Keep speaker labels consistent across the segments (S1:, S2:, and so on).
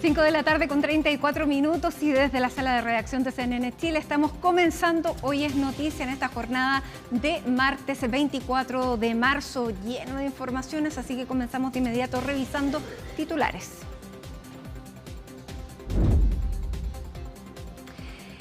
S1: 5 de la tarde con 34 minutos y desde la sala de redacción de CNN Chile estamos comenzando. Hoy es noticia en esta jornada de martes 24 de marzo, lleno de informaciones, así que comenzamos de inmediato revisando titulares.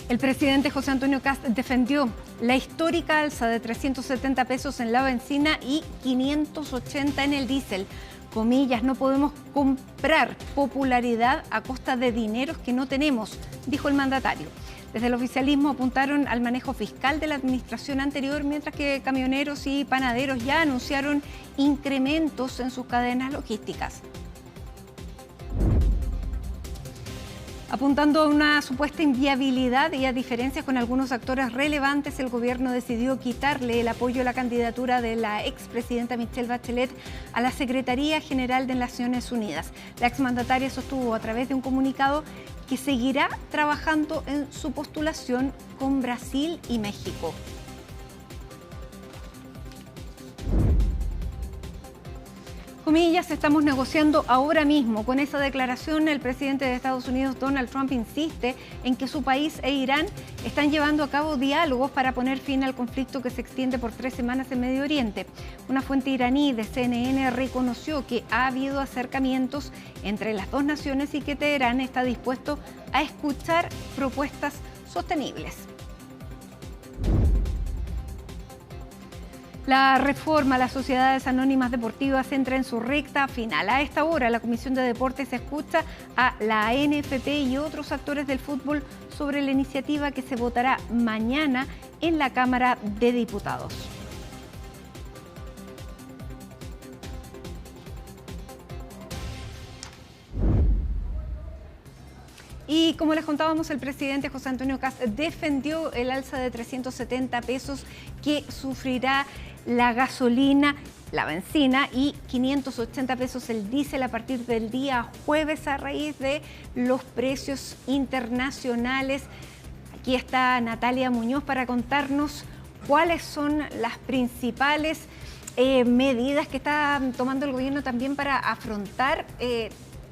S1: El presidente José Antonio Kast defendió la histórica alza de 370 pesos en la benzina y 580 en el diésel. Comillas, no podemos comprar popularidad a costa de dineros que no tenemos, dijo el mandatario. Desde el oficialismo apuntaron al manejo fiscal de la administración anterior, mientras que camioneros y panaderos ya anunciaron incrementos en sus cadenas logísticas. Apuntando a una supuesta inviabilidad y a diferencias con algunos actores relevantes, el gobierno decidió quitarle el apoyo a la candidatura de la expresidenta Michelle Bachelet a la Secretaría General de Naciones Unidas. La exmandataria sostuvo a través de un comunicado que seguirá trabajando en su postulación con Brasil y México. Comillas, estamos negociando ahora mismo. Con esa declaración, el presidente de Estados Unidos, Donald Trump, insiste en que su país e Irán están llevando a cabo diálogos para poner fin al conflicto que se extiende por 3 semanas en Medio Oriente. Una fuente iraní de CNN reconoció que ha habido acercamientos entre las dos naciones y que Teherán está dispuesto a escuchar propuestas sostenibles. La reforma a las sociedades anónimas deportivas entra en su recta final. A esta hora, la Comisión de Deportes escucha a la ANFP y otros actores del fútbol sobre la iniciativa que se votará mañana en la Cámara de Diputados. Y como les contábamos, el presidente José Antonio Kast defendió el alza de 370 pesos que sufrirá la gasolina, la benzina y 580 pesos el diésel a partir del día jueves a raíz de los precios internacionales. Aquí está Natalia Muñoz para contarnos cuáles son las principales medidas que está tomando el gobierno también para afrontar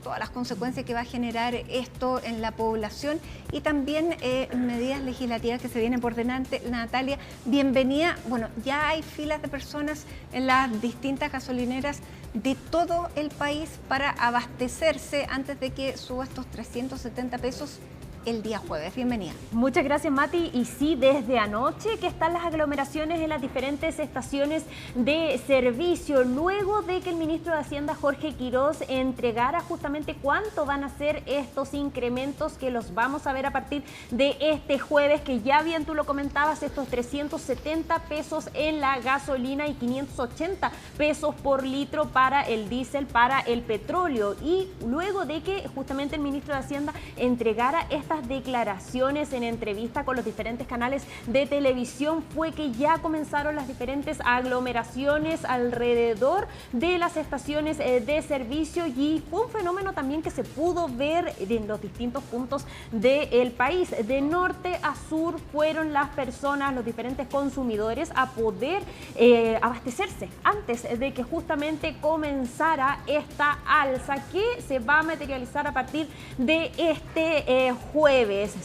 S1: todas las consecuencias que va a generar esto en la población y también medidas legislativas que se vienen por delante. Natalia, bienvenida. Bueno, ya hay filas de personas en las distintas gasolineras de todo el país para abastecerse antes de que suba estos 370 pesos el día jueves. Bienvenida.
S2: Muchas gracias, Mati. Y sí, desde anoche que están las aglomeraciones en las diferentes estaciones de servicio, luego de que el ministro de Hacienda, Jorge Quiroz, entregara justamente cuánto van a ser estos incrementos que los vamos a ver a partir de este jueves, que ya bien tú lo comentabas, estos 370 pesos en la gasolina y 580 pesos por litro para el diésel, para el petróleo. Y luego de que justamente el ministro de Hacienda entregara estas declaraciones en entrevista con los diferentes canales de televisión, fue que ya comenzaron las diferentes aglomeraciones alrededor de las estaciones de servicio, y fue un fenómeno también que se pudo ver en los distintos puntos del país. De norte a sur fueron las personas, los diferentes consumidores, a poder abastecerse antes de que justamente comenzara esta alza que se va a materializar a partir de este jueves.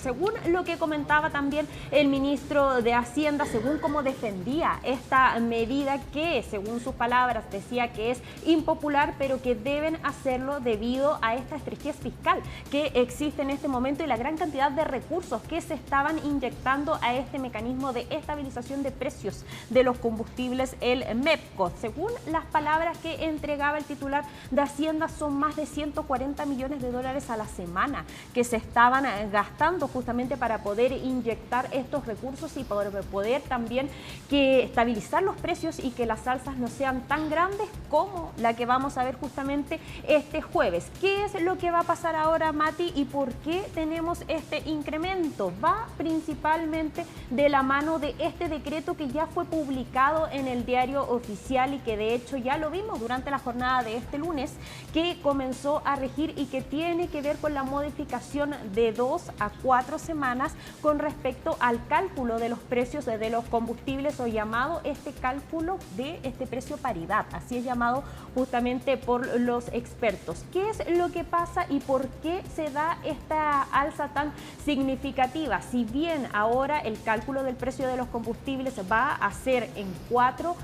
S2: Según lo que comentaba también el ministro de Hacienda, según cómo defendía esta medida que, según sus palabras, decía que es impopular, pero que deben hacerlo debido a esta estrechez fiscal que existe en este momento y la gran cantidad de recursos que se estaban inyectando a este mecanismo de estabilización de precios de los combustibles, el MEPCO. Según las palabras que entregaba el titular de Hacienda, son más de 140 millones de dólares a la semana que se estaban gastando justamente para poder inyectar estos recursos y poder también que estabilizar los precios y que las alzas no sean tan grandes como la que vamos a ver justamente este jueves. ¿Qué es lo que va a pasar ahora, Mati, y por qué tenemos este incremento? Va principalmente de la mano de este decreto que ya fue publicado en el Diario Oficial y que de hecho ya lo vimos durante la jornada de este lunes, que comenzó a regir y que tiene que ver con la modificación de dos 2 a 4 semanas con respecto al cálculo de los precios de los combustibles, o llamado este cálculo de este precio paridad, así es llamado justamente por los expertos. ¿Qué es lo que pasa y por qué se da esta alza tan significativa? Si bien ahora el cálculo del precio de los combustibles va a ser en 4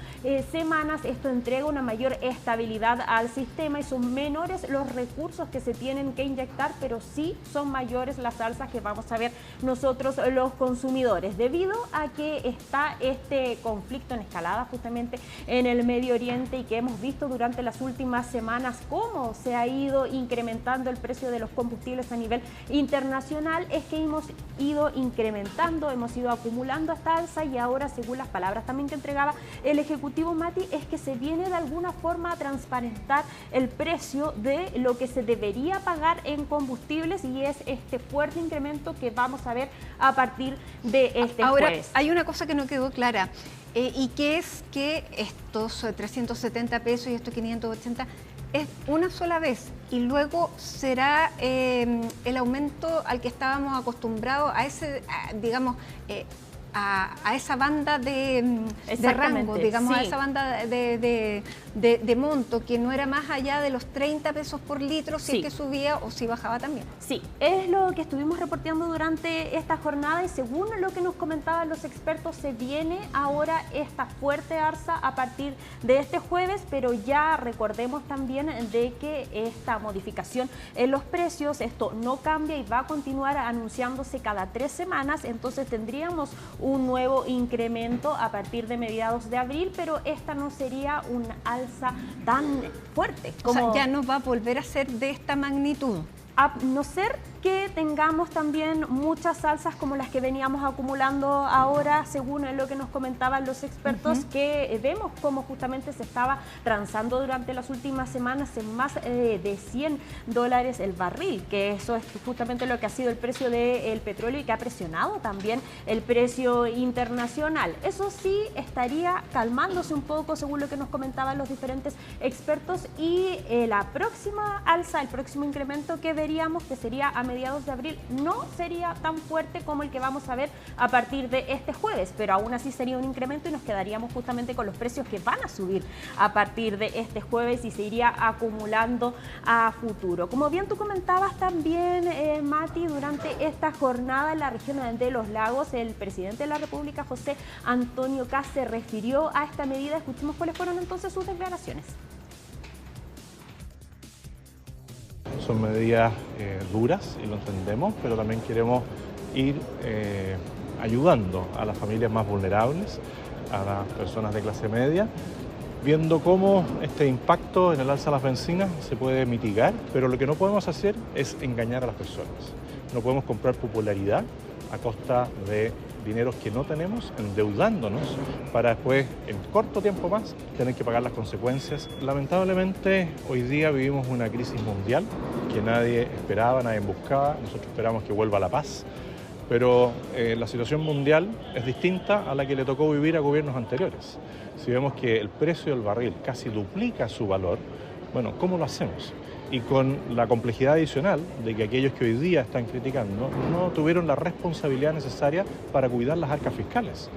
S2: semanas, esto entrega una mayor estabilidad al sistema y son menores los recursos que se tienen que inyectar, pero sí son mayores las alzas que vamos a ver nosotros los consumidores, debido a que está este conflicto en escalada justamente en el Medio Oriente y que hemos visto durante las últimas semanas cómo se ha ido incrementando el precio de los combustibles a nivel internacional. Es que hemos ido incrementando, hemos ido acumulando esta alza y ahora, según las palabras también que entregaba el Ejecutivo, Mati, es que se viene de alguna forma a transparentar el precio de lo que se debería pagar en combustibles, y es este fuerte incremento que vamos a ver a partir de este jueves.
S1: Ahora, hay una cosa que no quedó clara, y que es que estos 370 pesos y estos 580 es una sola vez y luego será el aumento al que estábamos acostumbrados, a ese, digamos, a esa banda de rango, digamos, sí, a esa banda de monto, que no era más allá de los 30 pesos por litro, si sí, es que subía o si bajaba también.
S2: Sí, es lo que estuvimos reporteando durante esta jornada, y según lo que nos comentaban los expertos, se viene ahora esta fuerte alza a partir de este jueves, pero ya recordemos también de que esta modificación en los precios, esto no cambia y va a continuar anunciándose cada 3 semanas, entonces tendríamos un nuevo incremento a partir de mediados de abril, pero esta no sería una alza tan fuerte.
S1: Como... O sea, ya no va a volver a ser de esta magnitud.
S2: A no ser que tengamos también muchas alzas como las que veníamos acumulando ahora, según lo que nos comentaban los expertos, que vemos cómo justamente se estaba transando durante las últimas semanas en más de $100 el barril, que eso es justamente lo que ha sido el precio del petróleo y que ha presionado también el precio internacional. Eso sí, estaría calmándose un poco, según lo que nos comentaban los diferentes expertos, y la próxima alza, el próximo incremento que veríamos, que sería a mediados de abril, no sería tan fuerte como el que vamos a ver a partir de este jueves, pero aún así sería un incremento y nos quedaríamos justamente con los precios que van a subir a partir de este jueves y se iría acumulando a futuro. Como bien tú comentabas también, Mati, durante esta jornada en la región de Los Lagos, el presidente de la República, José Antonio Kast, se refirió a esta medida. Escuchemos cuáles fueron entonces sus declaraciones.
S3: Son medidas duras y lo entendemos, pero también queremos ir ayudando a las familias más vulnerables, a las personas de clase media, viendo cómo este impacto en el alza de las bencinas se puede mitigar, pero lo que no podemos hacer es engañar a las personas. No podemos comprar popularidad a costa de dineros que no tenemos, endeudándonos para después, en corto tiempo más, tener que pagar las consecuencias. Lamentablemente, hoy día vivimos una crisis mundial que nadie esperaba, nadie buscaba. Nosotros esperamos que vuelva la paz, pero la situación mundial es distinta a la que le tocó vivir a gobiernos anteriores. Si vemos que el precio del barril casi duplica su valor, bueno, ¿cómo lo hacemos? Y con la complejidad adicional de que aquellos que hoy día están criticando no tuvieron la responsabilidad necesaria para cuidar las arcas fiscales.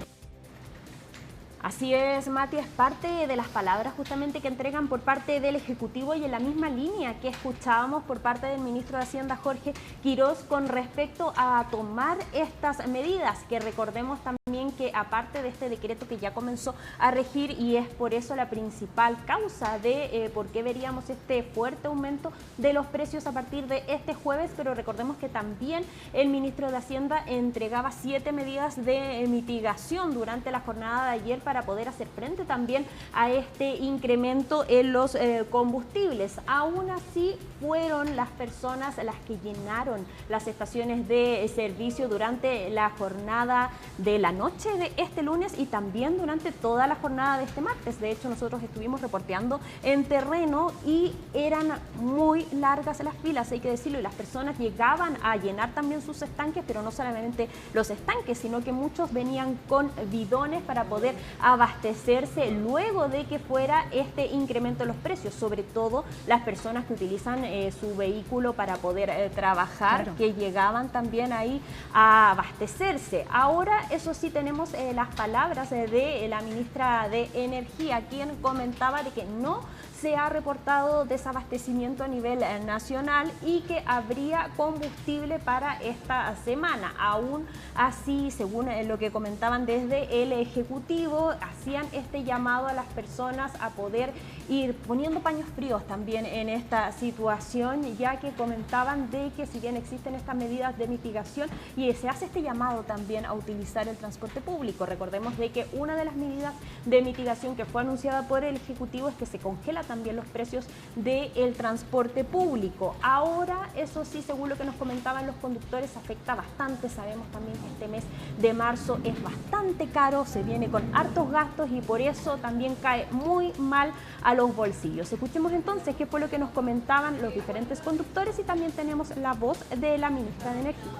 S2: Así es, Mati, es parte de las palabras justamente que entregan por parte del Ejecutivo y en la misma línea que escuchábamos por parte del ministro de Hacienda, Jorge Quirós, con respecto a tomar estas medidas, que recordemos también que aparte de este decreto que ya comenzó a regir, y es por eso la principal causa de por qué veríamos este fuerte aumento de los precios a partir de este jueves, pero recordemos que también el ministro de Hacienda entregaba 7 medidas de mitigación durante la jornada de ayer para poder hacer frente también a este incremento en los combustibles. Aún así, fueron las personas las que llenaron las estaciones de servicio durante la jornada de la noche de este lunes y también durante toda la jornada de este martes. De hecho, nosotros estuvimos reporteando en terreno y eran muy largas las filas, hay que decirlo, y las personas llegaban a llenar también sus estanques, pero no solamente los estanques, sino que muchos venían con bidones para poder abastecerse luego de que fuera este incremento de los precios, sobre todo las personas que utilizan su vehículo para poder trabajar, claro, que llegaban también ahí a abastecerse. Ahora, eso sí, tenemos las palabras de la ministra de Energía, quien comentaba de que no se ha reportado desabastecimiento a nivel nacional y que habría combustible para esta semana. Aún así, según lo que comentaban desde el Ejecutivo, hacían este llamado a las personas a poder ir poniendo paños fríos también en esta situación, ya que comentaban de que si bien existen estas medidas de mitigación y se hace este llamado también a utilizar el transporte público. Recordemos de que una de las medidas de mitigación que fue anunciada por el Ejecutivo es que se congela también los precios del transporte público. Ahora, eso sí, según lo que nos comentaban los conductores, afecta bastante. Sabemos también que este mes de marzo es bastante caro, se viene con hartos gastos y por eso también cae muy mal a los bolsillos. Escuchemos entonces qué fue lo que nos comentaban los diferentes conductores y también tenemos la voz de la ministra de Energía.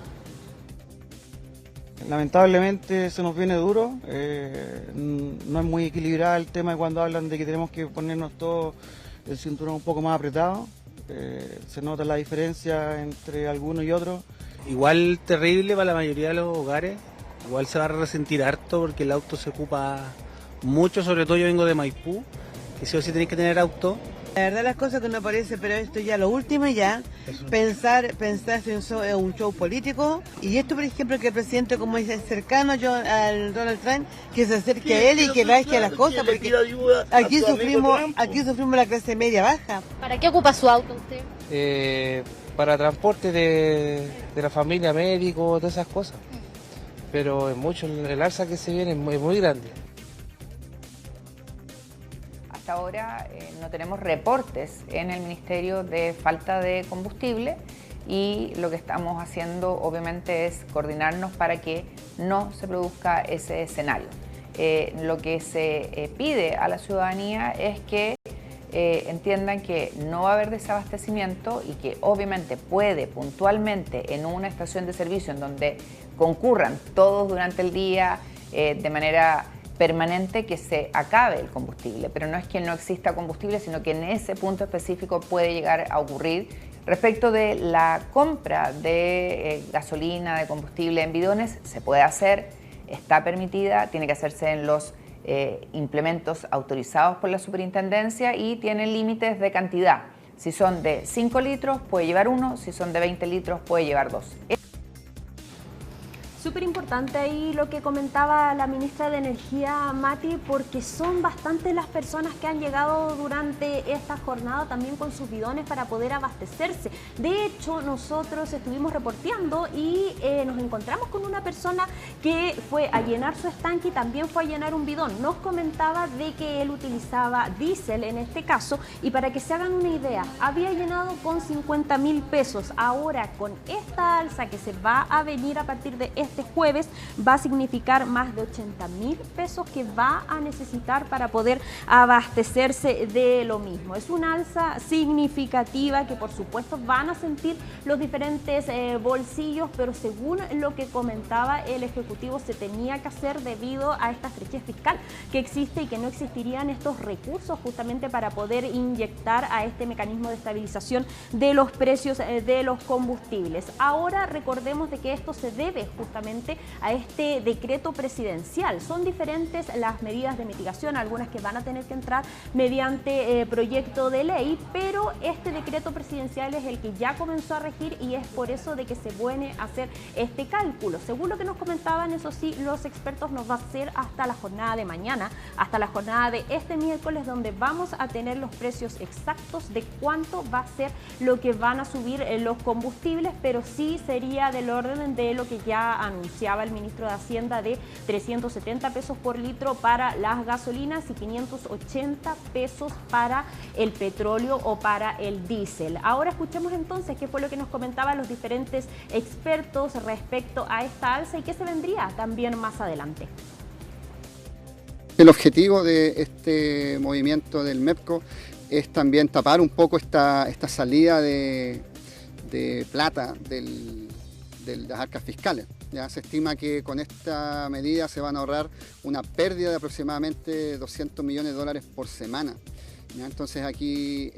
S4: Lamentablemente se nos viene duro, no es muy equilibrado el tema de cuando hablan de que tenemos que ponernos todo el cinturón un poco más apretado, se nota la diferencia entre algunos y otros.
S5: Igual terrible para la mayoría de los hogares, igual se va a resentir harto porque el auto se ocupa mucho, sobre todo yo vengo de Maipú, que sí o sí tenéis que tener auto.
S6: La verdad las cosas que no parece, pero esto ya lo último ya, pensar en un show político y esto por ejemplo que el presidente como es cercano yo al Donald Trump, que se acerque a él y que baje a las cosas, porque aquí sufrimos la clase media baja.
S7: ¿Para qué ocupa su auto usted?
S5: Para transporte de la familia, médico, todas esas cosas, pero es mucho, el alza que se viene es muy grande.
S8: Hasta ahora no tenemos reportes en el Ministerio de falta de combustible y lo que estamos haciendo obviamente es coordinarnos para que no se produzca ese escenario. Lo que se pide a la ciudadanía es que entiendan que no va a haber desabastecimiento y que obviamente puede puntualmente en una estación de servicio en donde concurran todos durante el día de manera permanente que se acabe el combustible, pero no es que no exista combustible, sino que en ese punto específico puede llegar a ocurrir. Respecto de la compra de gasolina, de combustible en bidones, se puede hacer, está permitida, tiene que hacerse en los implementos autorizados por la superintendencia y tiene límites de cantidad. Si son de 5 litros puede llevar 1, si son de 20 litros puede llevar 2.
S2: Súper importante ahí lo que comentaba la ministra de Energía, Mati, porque son bastantes las personas que han llegado durante esta jornada también con sus bidones para poder abastecerse. De hecho, nosotros estuvimos reporteando y nos encontramos con una persona que fue a llenar su estanque y también fue a llenar un bidón. Nos comentaba de que él utilizaba diésel en este caso y para que se hagan una idea, había llenado con 50.000 pesos. Ahora, con esta alza que se va a venir a partir de este jueves, va a significar más de 80.000 pesos que va a necesitar para poder abastecerse de lo mismo. Es una alza significativa que por supuesto van a sentir los diferentes bolsillos, pero según lo que comentaba el Ejecutivo se tenía que hacer debido a esta estrechez fiscal que existe y que no existirían estos recursos justamente para poder inyectar a este mecanismo de estabilización de los precios de los combustibles. Ahora recordemos de que esto se debe justamente a este decreto presidencial. Son diferentes las medidas de mitigación, algunas que van a tener que entrar mediante proyecto de ley, pero este decreto presidencial es el que ya comenzó a regir y es por eso de que se viene a hacer este cálculo. Según lo que nos comentaban, eso sí, los expertos nos va a ser hasta la jornada de mañana, hasta la jornada de este miércoles, donde vamos a tener los precios exactos de cuánto va a ser lo que van a subir los combustibles, pero sí sería del orden de lo que ya anunciaba el ministro de Hacienda de 370 pesos por litro para las gasolinas y 580 pesos para el petróleo o para el diésel. Ahora escuchemos entonces qué fue lo que nos comentaban los diferentes expertos respecto a esta alza y qué se vendría también más adelante.
S9: El objetivo de este movimiento del MEPCO es también tapar un poco esta salida de plata de las arcas fiscales. Ya se estima que con esta medida se van a ahorrar una pérdida de aproximadamente $200 millones por semana. ¿Ya? Entonces aquí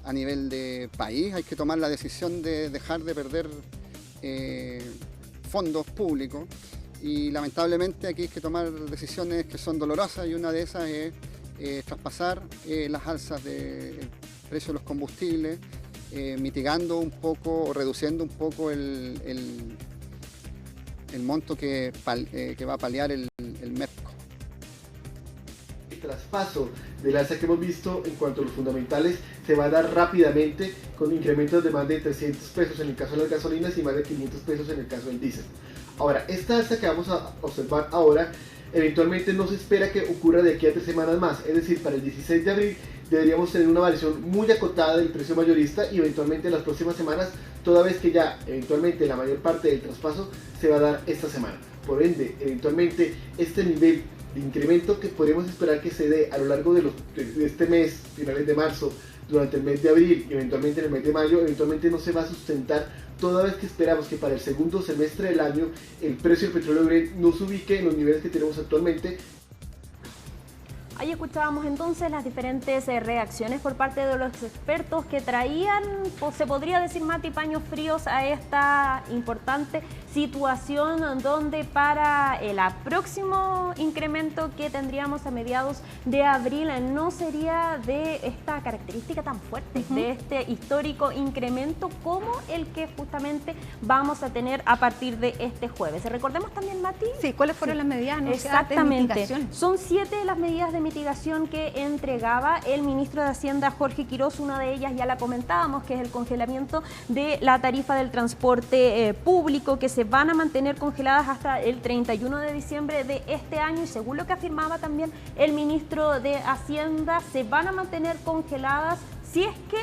S9: a nivel de país hay que tomar la decisión de dejar de perder fondos públicos y lamentablemente aquí hay que tomar decisiones que son dolorosas y una de esas es traspasar las alzas del precio de los combustibles, mitigando un poco o reduciendo un poco el monto que va a paliar el MEPCO.
S10: El traspaso del alza que hemos visto en cuanto a los fundamentales se va a dar rápidamente con incrementos de más de 300 pesos en el caso de las gasolinas y más de 500 pesos en el caso del diésel. Ahora, esta alza que vamos a observar ahora eventualmente no se espera que ocurra de aquí a 3 semanas más, es decir, para el 16 de abril deberíamos tener una variación muy acotada del precio mayorista y eventualmente en las próximas semanas, toda vez que ya eventualmente la mayor parte del traspaso se va a dar esta semana. Por ende, eventualmente este nivel de incremento que podemos esperar que se dé a lo largo de este mes, finales de marzo, durante el mes de abril y eventualmente en el mes de mayo, eventualmente no se va a sustentar toda vez que esperamos que para el segundo semestre del año el precio del petróleo Brent no se ubique en los niveles que tenemos actualmente.
S2: Ahí escuchábamos entonces las diferentes reacciones por parte de los expertos que traían, se podría decir, Mati, paños fríos a esta importante situación donde para el próximo incremento que tendríamos a mediados de abril no sería de esta característica tan fuerte, de este histórico incremento como el que justamente vamos a tener a partir de este jueves. Recordemos también, Mati.
S1: Sí, ¿cuáles fueron las medidas anunciadas?
S2: Exactamente. Son 7 las medidas de mitigación que entregaba el ministro de Hacienda, Jorge Quiroz. Una de ellas ya la comentábamos, que es el congelamiento de la tarifa del transporte público, que se van a mantener congeladas hasta el 31 de diciembre de este año, y según lo que afirmaba también el ministro de Hacienda, se van a mantener congeladas si es que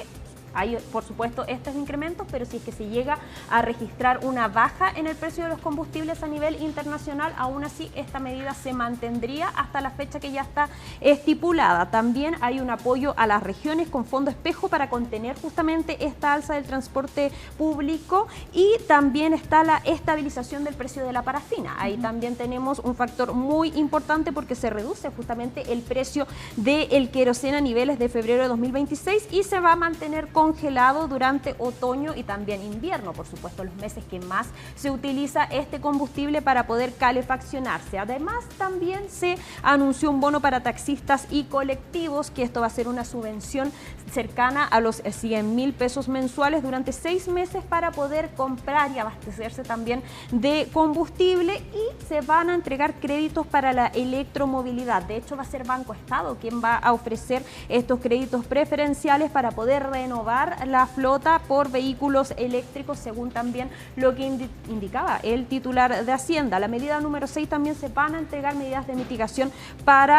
S2: hay, por supuesto, estos incrementos, pero si es que se llega a registrar una baja en el precio de los combustibles a nivel internacional, aún así esta medida se mantendría hasta la fecha que ya está estipulada. También hay un apoyo a las regiones con fondo espejo para contener justamente esta alza del transporte público, y también está la estabilización del precio de la parafina. Ahí también tenemos un factor muy importante porque se reduce justamente el precio del queroseno a niveles de febrero de 2026 y se va a mantener congelado durante otoño y también invierno, por supuesto, los meses que más se utiliza este combustible para poder calefaccionarse. Además, también se anunció un bono para taxistas y colectivos, que esto va a ser una subvención cercana a los 100.000 pesos mensuales durante 6 meses para poder comprar y abastecerse también de combustible, y se van a entregar créditos para la electromovilidad. De hecho, va a ser Banco Estado quien va a ofrecer estos créditos preferenciales para poder renovar la flota por vehículos eléctricos, según también lo que indicaba el titular de Hacienda. La medida número 6 también se van a entregar medidas de mitigación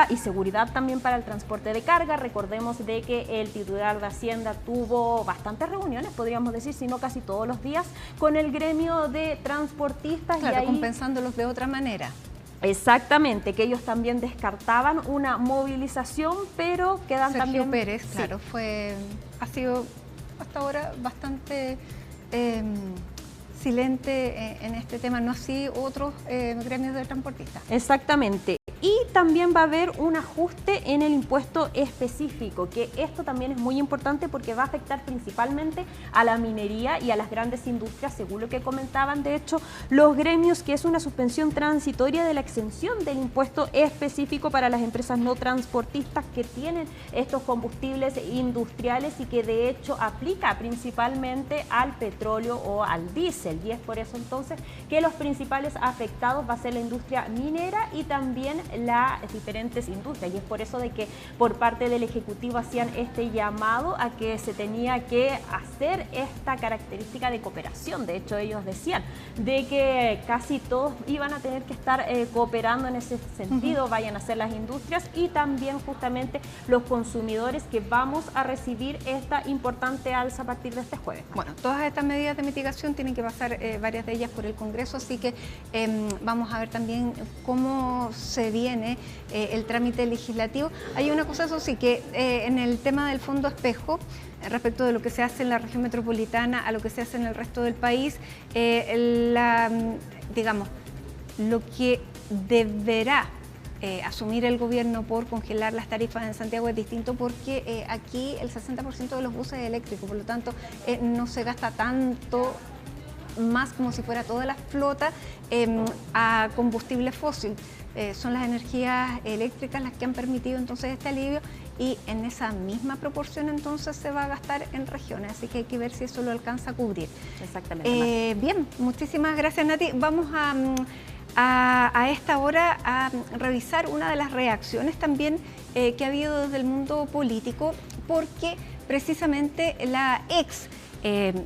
S2: y seguridad también para el transporte de carga. Recordemos de que el titular de Hacienda tuvo bastantes reuniones, podríamos decir, si no casi todos los días, con el gremio de transportistas.
S1: Claro,
S2: y ahí,
S1: compensándolos de otra manera.
S2: Exactamente, que ellos también descartaban una movilización, pero quedan
S1: Sergio
S2: también...
S1: Pérez,
S2: sí.
S1: claro, ha sido hasta ahora bastante silente en este tema, no así otros gremios de transportistas.
S2: Exactamente. Y también va a haber un ajuste en el impuesto específico, que esto también es muy importante porque va a afectar principalmente a la minería y a las grandes industrias, según lo que comentaban, de hecho, los gremios, que es una suspensión transitoria de la exención del impuesto específico para las empresas no transportistas que tienen estos combustibles industriales y que de hecho aplica principalmente al petróleo o al diésel. Y es por eso entonces que los principales afectados va a ser la industria minera y también las diferentes industrias, y es por eso de que por parte del Ejecutivo hacían este llamado a que se tenía que hacer esta característica de cooperación. De hecho, ellos decían de que casi todos iban a tener que estar cooperando en ese sentido, vayan a ser las industrias y también justamente los consumidores, que vamos a recibir esta importante alza a partir de este jueves.
S1: Bueno, todas estas medidas de mitigación tienen que pasar varias de ellas por el Congreso, así que vamos a ver también cómo se viene el trámite legislativo. Hay una cosa, eso sí, que en el tema del fondo espejo, respecto de lo que se hace en la región metropolitana a lo que se hace en el resto del país, digamos, lo que deberá asumir el gobierno por congelar las tarifas en Santiago es distinto porque aquí el 60% de los buses es eléctrico, por lo tanto no se gasta tanto más como si fuera toda la flota a combustible fósil. Son las energías eléctricas las que han permitido entonces este alivio y en esa misma proporción entonces se va a gastar en regiones, así que hay que ver si eso lo alcanza a cubrir.
S2: Exactamente.
S1: Bien, muchísimas gracias, Nati. Vamos a esta hora a revisar una de las reacciones también que ha habido desde el mundo político, porque precisamente la ex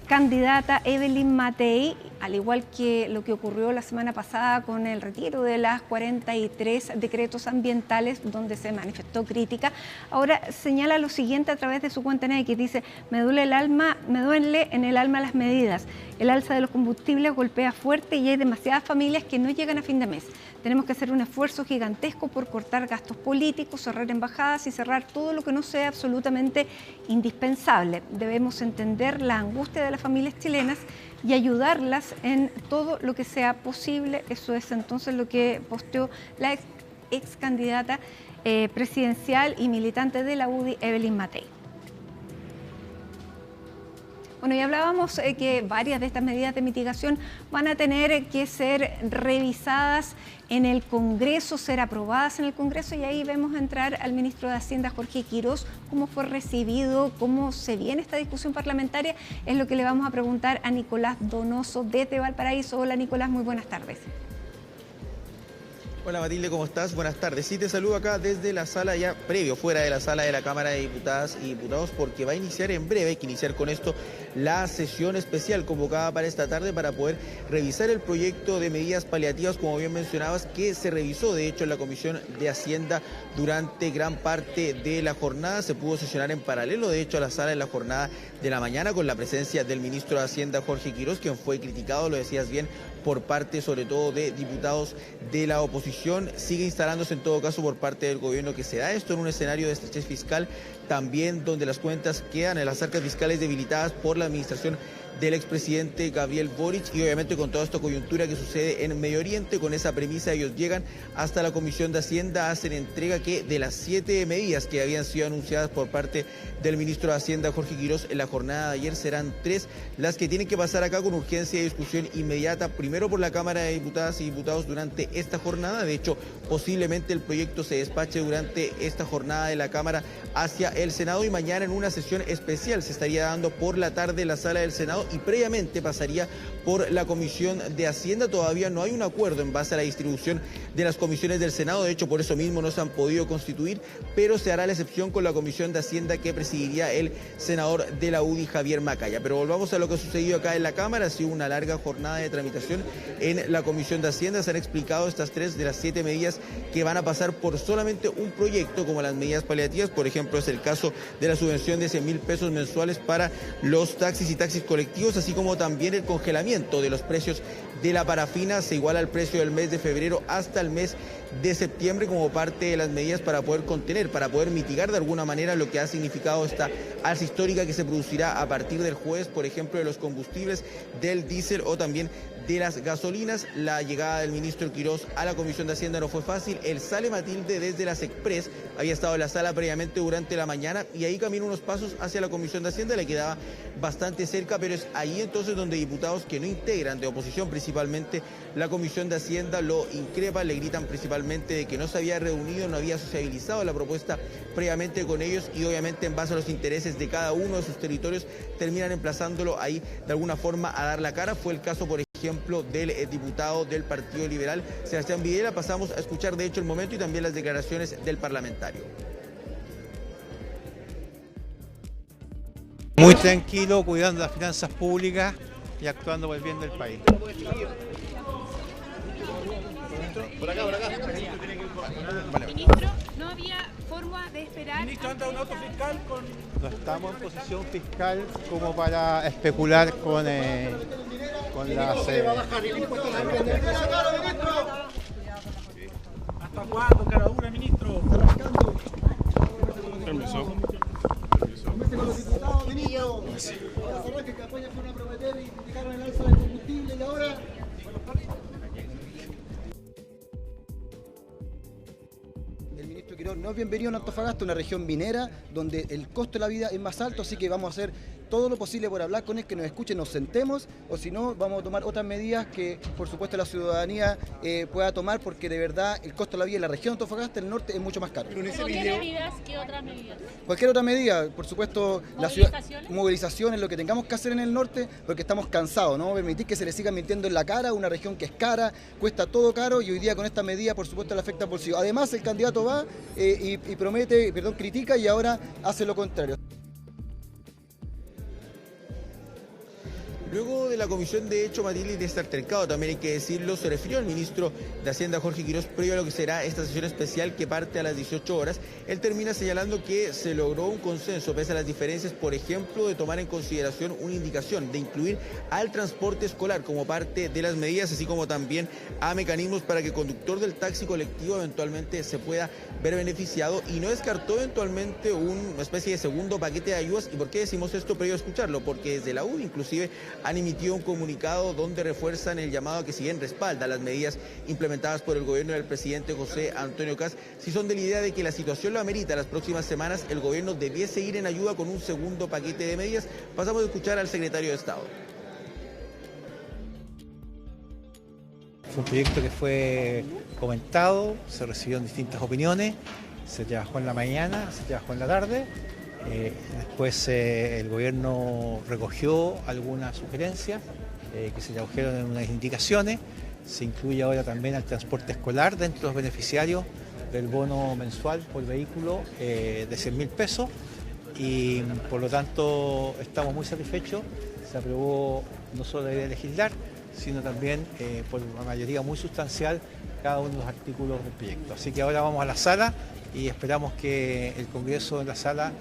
S1: candidata Evelyn Matei, al igual que lo que ocurrió la semana pasada con el retiro de las 43 decretos ambientales donde se manifestó crítica, ahora señala lo siguiente a través de su cuenta en X, dice: me duele en el alma las medidas, el alza de los combustibles golpea fuerte y hay demasiadas familias que no llegan a fin de mes. Tenemos que hacer un esfuerzo gigantesco por cortar gastos políticos, cerrar embajadas y cerrar todo lo que no sea absolutamente indispensable. Debemos entender la angustia de las familias chilenas y ayudarlas en todo lo que sea posible. Eso es entonces lo que posteó la ex candidata presidencial y militante de la UDI, Evelyn Matei. Bueno, y hablábamos que varias de estas medidas de mitigación van a tener que ser revisadas en el Congreso, ser aprobadas en el Congreso, y ahí vemos entrar al ministro de Hacienda, Jorge Quirós. ¿Cómo fue recibido? ¿Cómo se viene esta discusión parlamentaria? Es lo que le vamos a preguntar a Nicolás Donoso desde Valparaíso. Hola, Nicolás, muy buenas tardes.
S11: Hola Matilde, ¿cómo estás? Buenas tardes. Sí, te saludo acá desde la sala ya previo, fuera de la sala de la Cámara de Diputadas y Diputados, porque va a iniciar en breve, hay que iniciar con esto, la sesión especial convocada para esta tarde para poder revisar el proyecto de medidas paliativas, como bien mencionabas, que se revisó de hecho en la Comisión de Hacienda durante gran parte de la jornada. Se pudo sesionar en paralelo, de hecho, a la sala en la jornada de la mañana con la presencia del ministro de Hacienda, Jorge Quirós, quien fue criticado, lo decías bien, por parte sobre todo de diputados de la oposición. Sigue instalándose en todo caso por parte del gobierno que se da esto en un escenario de estrechez fiscal, también donde las cuentas quedan en las arcas fiscales debilitadas por la administración del expresidente Gabriel Boric, y obviamente con toda esta coyuntura que sucede en Medio Oriente. Con esa premisa ellos llegan hasta la Comisión de Hacienda, hacen entrega que de las 7 medidas que habían sido anunciadas por parte del ministro de Hacienda, Jorge Quirós, en la jornada de ayer, serán 3 las que tienen que pasar acá con urgencia de discusión inmediata, primero por la Cámara de Diputadas y Diputados durante esta jornada. De hecho, posiblemente el proyecto se despache durante esta jornada de la Cámara hacia el Senado, y mañana en una sesión especial se estaría dando por la tarde en la sala del Senado y previamente pasaría por la Comisión de Hacienda. Todavía no hay un acuerdo en base a la distribución de las comisiones del Senado, de hecho por eso mismo no se han podido constituir, pero se hará la excepción con la Comisión de Hacienda que presidiría el senador de la UDI, Javier Macaya. Pero volvamos a lo que ha sucedido acá en la Cámara. Ha sido una larga jornada de tramitación en la Comisión de Hacienda. Se han explicado estas 3 de las 7 medidas que van a pasar por solamente un proyecto, como las medidas paliativas. Por ejemplo, es el caso de la subvención de 100.000 pesos mensuales para los taxis y taxis colectivos, así como también el congelamiento de los precios de la parafina. Se iguala el precio del mes de febrero hasta el mes de septiembre como parte de las medidas para poder contener, para poder mitigar de alguna manera lo que ha significado esta alza histórica que se producirá a partir del jueves, por ejemplo, de los combustibles, del diésel o también de las gasolinas. La llegada del ministro Quirós a la Comisión de Hacienda no fue fácil. Él sale, Matilde, desde las Express, había estado en la sala previamente durante la mañana y ahí camina unos pasos hacia la Comisión de Hacienda, le quedaba bastante cerca, pero es ahí entonces donde diputados que no integran, de oposición principalmente, la Comisión de Hacienda lo increpan, le gritan principalmente de que no se había reunido, no había sociabilizado la propuesta previamente con ellos, y obviamente en base a los intereses de cada uno de sus territorios terminan emplazándolo ahí de alguna forma a dar la cara. Fue el caso, por ejemplo, del diputado del Partido Liberal, Sebastián Videla. Pasamos a escuchar de hecho el momento y también las declaraciones del parlamentario.
S12: Muy tranquilo, cuidando las finanzas públicas y actuando por el bien del país.
S13: Por acá.
S1: Ministro, ¿no había forma de esperar?
S13: Ministro, anda un auto fiscal con...
S12: No estamos en posición fiscal como para especular con las...
S13: ¿Hasta cuándo, cara dura, ministro? Permiso.
S10: Con los diputados, ministro. Ahora que apoyan con una prometer y criticaron el alza del combustible y ahora...
S14: no es bienvenido en Antofagasta, una región minera donde el costo de la vida es más alto, así que vamos a hacer todo lo posible por hablar con él, que nos escuchen, nos sentemos, o si no, vamos a tomar otras medidas que, por supuesto, la ciudadanía pueda tomar, porque de verdad el costo de la vida en la región de Antofagasta, el norte, es mucho más caro.
S15: ¿Qué medidas? ¿Qué otras medidas?
S14: Cualquier otra medida, por supuesto, movilizaciones, lo que tengamos que hacer en el norte, porque estamos cansados, no vamos a permitir que se le siga mintiendo en la cara, una región que es cara, cuesta todo caro, y hoy día con esta medida, por supuesto, le afecta al bolsillo. Además, el candidato va y promete, critica y ahora hace lo contrario.
S11: Luego de la comisión de hecho, Matilde, de este altercado, también hay que decirlo, se refirió al ministro de Hacienda, Jorge Quirós, previo a lo que será esta sesión especial que parte a las 18 horas. Él termina señalando que se logró un consenso, pese a las diferencias, por ejemplo, de tomar en consideración una indicación de incluir al transporte escolar como parte de las medidas, así como también a mecanismos para que el conductor del taxi colectivo eventualmente se pueda ver beneficiado, y no descartó eventualmente una especie de segundo paquete de ayudas. ¿Y por qué decimos esto previo a escucharlo? Porque desde la UDI inclusive han emitido un comunicado donde refuerzan el llamado a que, si bien respalda las medidas implementadas por el gobierno del presidente José Antonio Kast, si son de la idea de que la situación lo amerita las próximas semanas, el gobierno debiese ir en ayuda con un segundo paquete de medidas. Pasamos a escuchar al secretario de Estado.
S16: Fue un proyecto que fue comentado, se recibieron distintas opiniones, se trabajó en la mañana, se trabajó en la tarde. Después el gobierno recogió algunas sugerencias que se tradujeron en unas indicaciones. Se incluye ahora también al transporte escolar dentro de los beneficiarios del bono mensual por vehículo de 100.000 pesos, y por lo tanto estamos muy satisfechos. Se aprobó no solo la idea de legislar, sino también por una mayoría muy sustancial cada uno de los artículos del proyecto. Así que ahora vamos a la sala y esperamos que el Congreso en la sala,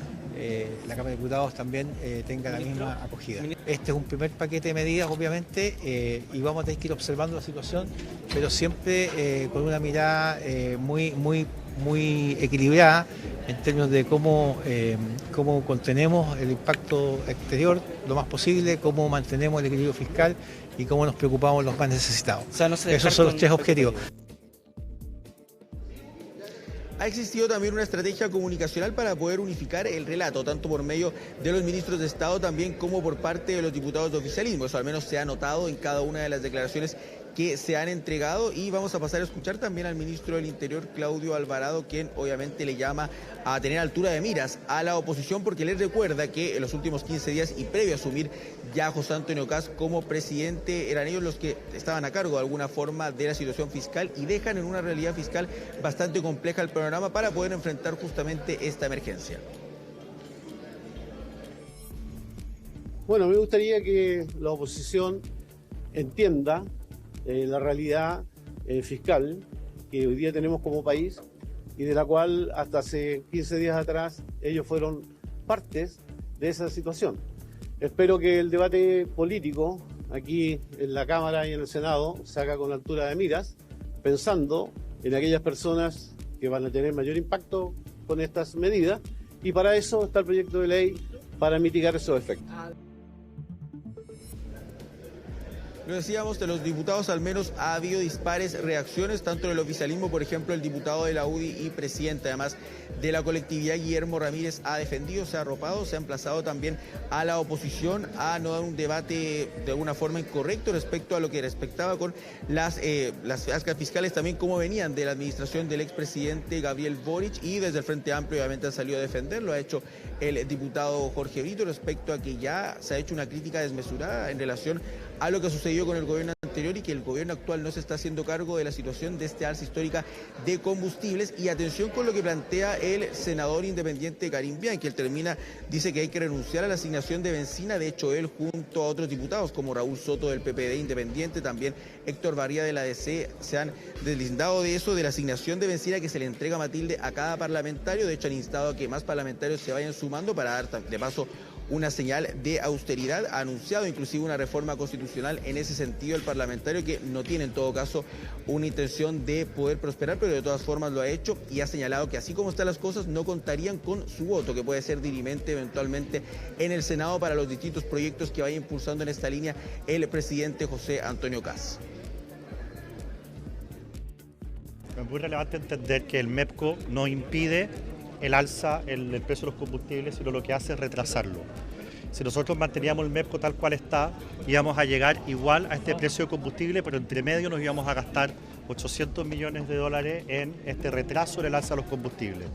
S16: la Cámara de Diputados también tenga la misma acogida. Este es un primer paquete de medidas, obviamente, y vamos a tener que ir observando la situación, pero siempre con una mirada muy equilibrada en términos de cómo contenemos el impacto exterior lo más posible, cómo mantenemos el equilibrio fiscal y cómo nos preocupamos los más necesitados. O sea, esos son los tres objetivos.
S11: Ha existido también una estrategia comunicacional para poder unificar el relato, tanto por medio de los ministros de Estado también como por parte de los diputados de oficialismo. Eso al menos se ha notado en cada una de las declaraciones que se han entregado, y vamos a pasar a escuchar también al ministro del Interior, Claudio Alvarado, quien obviamente le llama a tener altura de miras a la oposición, porque les recuerda que en los últimos 15 días y previo a asumir ya José Antonio Kast como presidente, eran ellos los que estaban a cargo de alguna forma de la situación fiscal, y dejan en una realidad fiscal bastante compleja el panorama para poder enfrentar justamente esta emergencia.
S17: Bueno, me gustaría que la oposición entienda la realidad fiscal que hoy día tenemos como país, y de la cual hasta hace 15 días atrás ellos fueron partes de esa situación. Espero que el debate político aquí en la Cámara y en el Senado se haga con altura de miras, pensando en aquellas personas que van a tener mayor impacto con estas medidas, y para eso está el proyecto de ley para mitigar esos efectos.
S11: Lo decíamos, de los diputados al menos ha habido dispares reacciones, tanto del oficialismo, por ejemplo, el diputado de la UDI y presidente además de la colectividad, Guillermo Ramírez, ha defendido, se ha arropado, se ha emplazado también a la oposición a no dar un debate de alguna forma incorrecto respecto a lo que respectaba con las ascas fiscales, también cómo venían de la administración del expresidente Gabriel Boric, y desde el Frente Amplio obviamente han salido a defender. Lo ha hecho el diputado Jorge Brito respecto a que ya se ha hecho una crítica desmesurada en relación a lo que sucedió con el gobierno anterior, y que el gobierno actual no se está haciendo cargo de la situación de este alza histórica de combustibles. Y atención con lo que plantea el senador independiente Karim Bianchi, él dice que hay que renunciar a la asignación de benzina. De hecho, él junto a otros diputados como Raúl Soto del PPD independiente, también Héctor Barría de la DC, se han deslindado de eso, de la asignación de benzina que se le entrega, Matilde, a cada parlamentario. De hecho, han instado a que más parlamentarios se vayan sumando para dar de paso una señal de austeridad. Ha anunciado inclusive una reforma constitucional en ese sentido el parlamentario, que no tiene en todo caso una intención de poder prosperar, pero de todas formas lo ha hecho, y ha señalado que así como están las cosas no contarían con su voto, que puede ser dirimente eventualmente en el Senado para los distintos proyectos que vaya impulsando en esta línea el presidente José Antonio Kast.
S18: Es muy relevante entender que el MEPCO no impide el alza en el precio de los combustibles, sino lo que hace es retrasarlo. Si nosotros manteníamos el MEPCO tal cual está, íbamos a llegar igual a este precio de combustible, pero entre medio nos íbamos a gastar 800 millones de dólares en este retraso en el alza de los combustibles.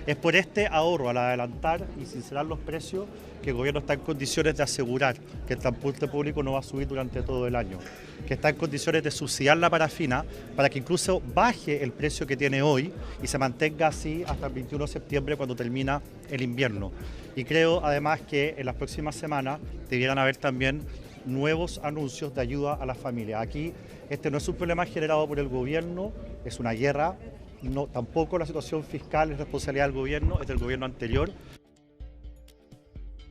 S18: Es por este ahorro al adelantar y sincerar los precios que el gobierno está en condiciones de asegurar que el transporte público no va a subir durante todo el año, que está en condiciones de subsidiar la parafina para que incluso baje el precio que tiene hoy y se mantenga así hasta el 21 de septiembre cuando termina el invierno. Y creo además que en las próximas semanas debieran haber también nuevos anuncios de ayuda a las familias. Aquí este no es un problema generado por el gobierno, es una guerra, no, tampoco la situación fiscal es responsabilidad del gobierno, es del gobierno anterior.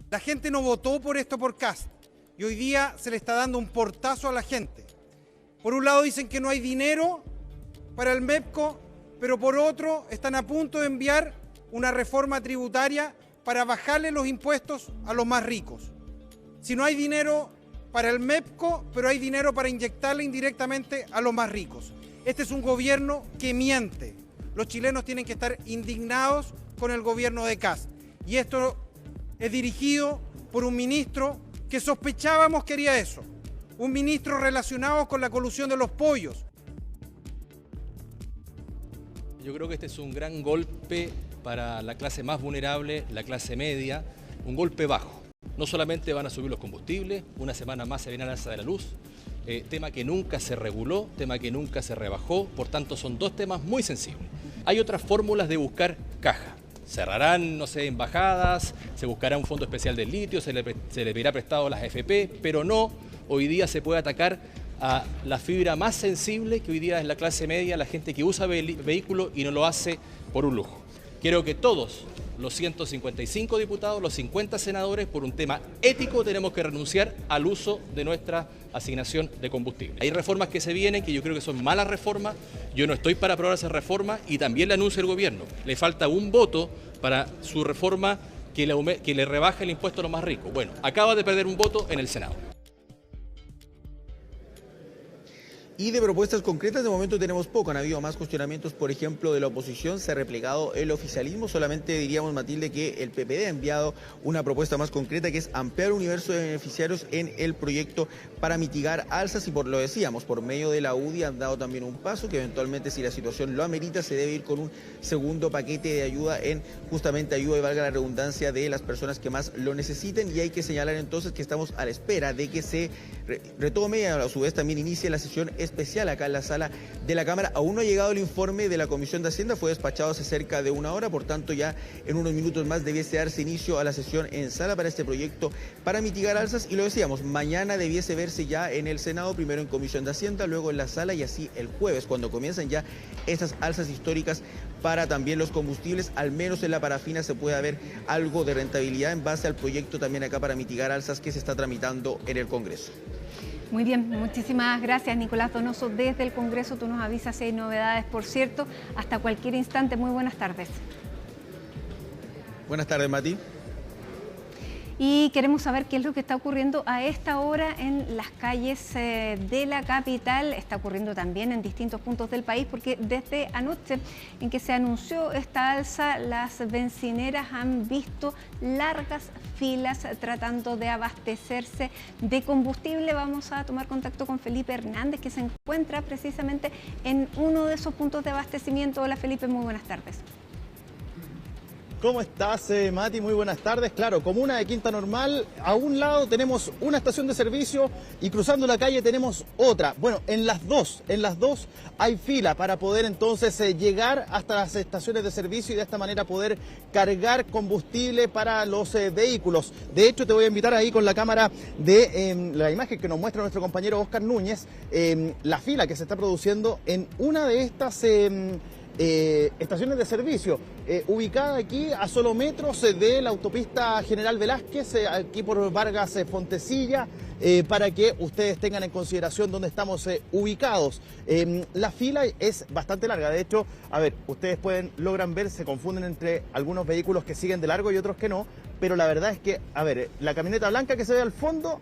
S19: La gente no votó por esto por Kast y hoy día se le está dando un portazo a la gente. Por un lado dicen que no hay dinero para el MEPCO, pero por otro están a punto de enviar una reforma tributaria para bajarle los impuestos a los más ricos. Si no hay dinero para el MEPCO, pero hay dinero para inyectarle indirectamente a los más ricos. Este es un gobierno que miente. Los chilenos tienen que estar indignados con el gobierno de Kast. Y esto es dirigido por un ministro que sospechábamos que haría eso. Un ministro relacionado con la colusión de los pollos.
S20: Yo creo que este es un gran golpe para la clase más vulnerable, la clase media, un golpe bajo. No solamente van a subir los combustibles, una semana más se viene al alza de la luz, tema que nunca se reguló, tema que nunca se rebajó, por tanto son dos temas muy sensibles. Hay otras fórmulas de buscar caja. Cerrarán, no sé, embajadas, se buscará un fondo especial del litio, se le pedirá prestado a las AFP, pero no, hoy día se puede atacar a la fibra más sensible que hoy día es la clase media, la gente que usa vehículo y no lo hace por un lujo. Quiero que todos los 155 diputados, los 50 senadores, por un tema ético tenemos que renunciar al uso de nuestra asignación de combustible. Hay reformas que se vienen que yo creo que son malas reformas, yo no estoy para aprobar esas reformas y también le anuncia el gobierno. Le falta un voto para su reforma que le rebaje el impuesto a los más ricos. Bueno, acaba de perder un voto en el Senado.
S11: Y de propuestas concretas de momento tenemos poco, han habido más cuestionamientos, por ejemplo, de la oposición, se ha replegado el oficialismo, solamente diríamos, Matilde, que el PPD ha enviado una propuesta más concreta que es ampliar el universo de beneficiarios en el proyecto para mitigar alzas y lo decíamos, por medio de la UDI han dado también un paso que eventualmente si la situación lo amerita se debe ir con un segundo paquete de ayuda en justamente ayuda y valga la redundancia de las personas que más lo necesiten y hay que señalar entonces que estamos a la espera de que se retome y a su vez también inicie la sesión especial acá en la sala de la Cámara. Aún no ha llegado el informe de la Comisión de Hacienda, fue despachado hace cerca de una hora, por tanto ya en unos minutos más debiese darse inicio a la sesión en sala para este proyecto para mitigar alzas y lo decíamos, mañana debiese verse ya en el Senado, primero en Comisión de Hacienda, luego en la sala y así el jueves cuando comienzan ya estas alzas históricas para también los combustibles, al menos en la parafina se puede ver algo de rentabilidad en base al proyecto también acá para mitigar alzas que se está tramitando en el Congreso.
S1: Muy bien, muchísimas gracias Nicolás Donoso desde el Congreso, tú nos avisas si hay novedades, por cierto, hasta cualquier instante, muy buenas tardes.
S11: Buenas tardes, Mati.
S1: Y queremos saber qué es lo que está ocurriendo a esta hora en las calles de la capital. Está ocurriendo también en distintos puntos del país porque desde anoche en que se anunció esta alza, las bencineras han visto largas filas tratando de abastecerse de combustible. Vamos a tomar contacto con Felipe Hernández, que se encuentra precisamente en uno de esos puntos de abastecimiento. Hola Felipe, muy buenas tardes.
S21: ¿Cómo estás, Mati? Muy buenas tardes. Claro, comuna de Quinta Normal, a un lado tenemos una estación de servicio y cruzando la calle tenemos otra. Bueno, en las dos hay fila para poder entonces llegar hasta las estaciones de servicio y de esta manera poder cargar combustible para los vehículos. De hecho, te voy a invitar ahí con la cámara de la imagen que nos muestra nuestro compañero Oscar Núñez, la fila que se está produciendo en una de estas estaciones de servicio, ubicada aquí a solo metros de la autopista General Velázquez, aquí por Vargas Fontecilla, para que ustedes tengan en consideración dónde estamos ubicados. La fila es bastante larga, de hecho, a ver, ustedes logran ver, se confunden entre algunos vehículos que siguen de largo y otros que no, pero la verdad es que, a ver, la camioneta blanca que se ve al fondo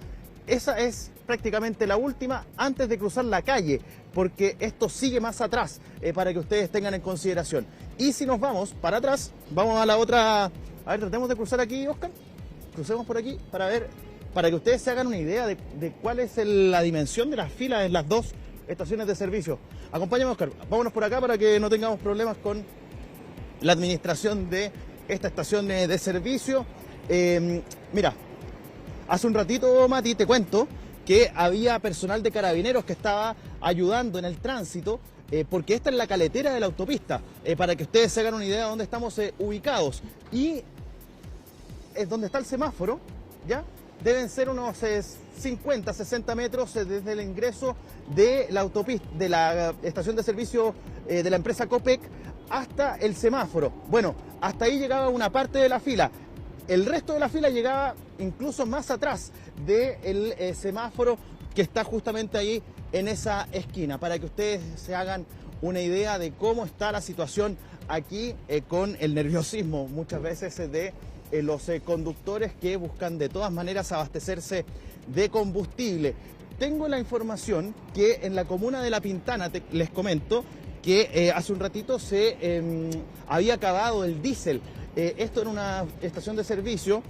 S21: esa es prácticamente la última antes de cruzar la calle, porque esto sigue más atrás, para que ustedes tengan en consideración. Y si nos vamos para atrás, vamos a la otra. A ver, tratemos de cruzar aquí, Oscar. Crucemos por aquí para ver, para que ustedes se hagan una idea de cuál es la dimensión de las filas en las dos estaciones de servicio. Acompáñame, Oscar. Vámonos por acá para que no tengamos problemas con la administración de esta estación de servicio. Mira, hace un ratito, Mati, te cuento que había personal de Carabineros que estaba ayudando en el tránsito, porque esta es la caletera de la autopista, para que ustedes se hagan una idea de dónde estamos ubicados. Y es donde está el semáforo, ¿ya? Deben ser unos 50, 60 metros desde el ingreso de la autopista, de la estación de servicio de la empresa Copec hasta el semáforo. Bueno, hasta ahí llegaba una parte de la fila. El resto de la fila llegaba incluso más atrás del semáforo que está justamente ahí en esa esquina, para que ustedes se hagan una idea de cómo está la situación aquí con el nerviosismo muchas veces de los conductores que buscan de todas maneras abastecerse de combustible. Tengo la información que en la comuna de La Pintana, les comento, que hace un ratito se había acabado el diésel. Esto en una estación de servicio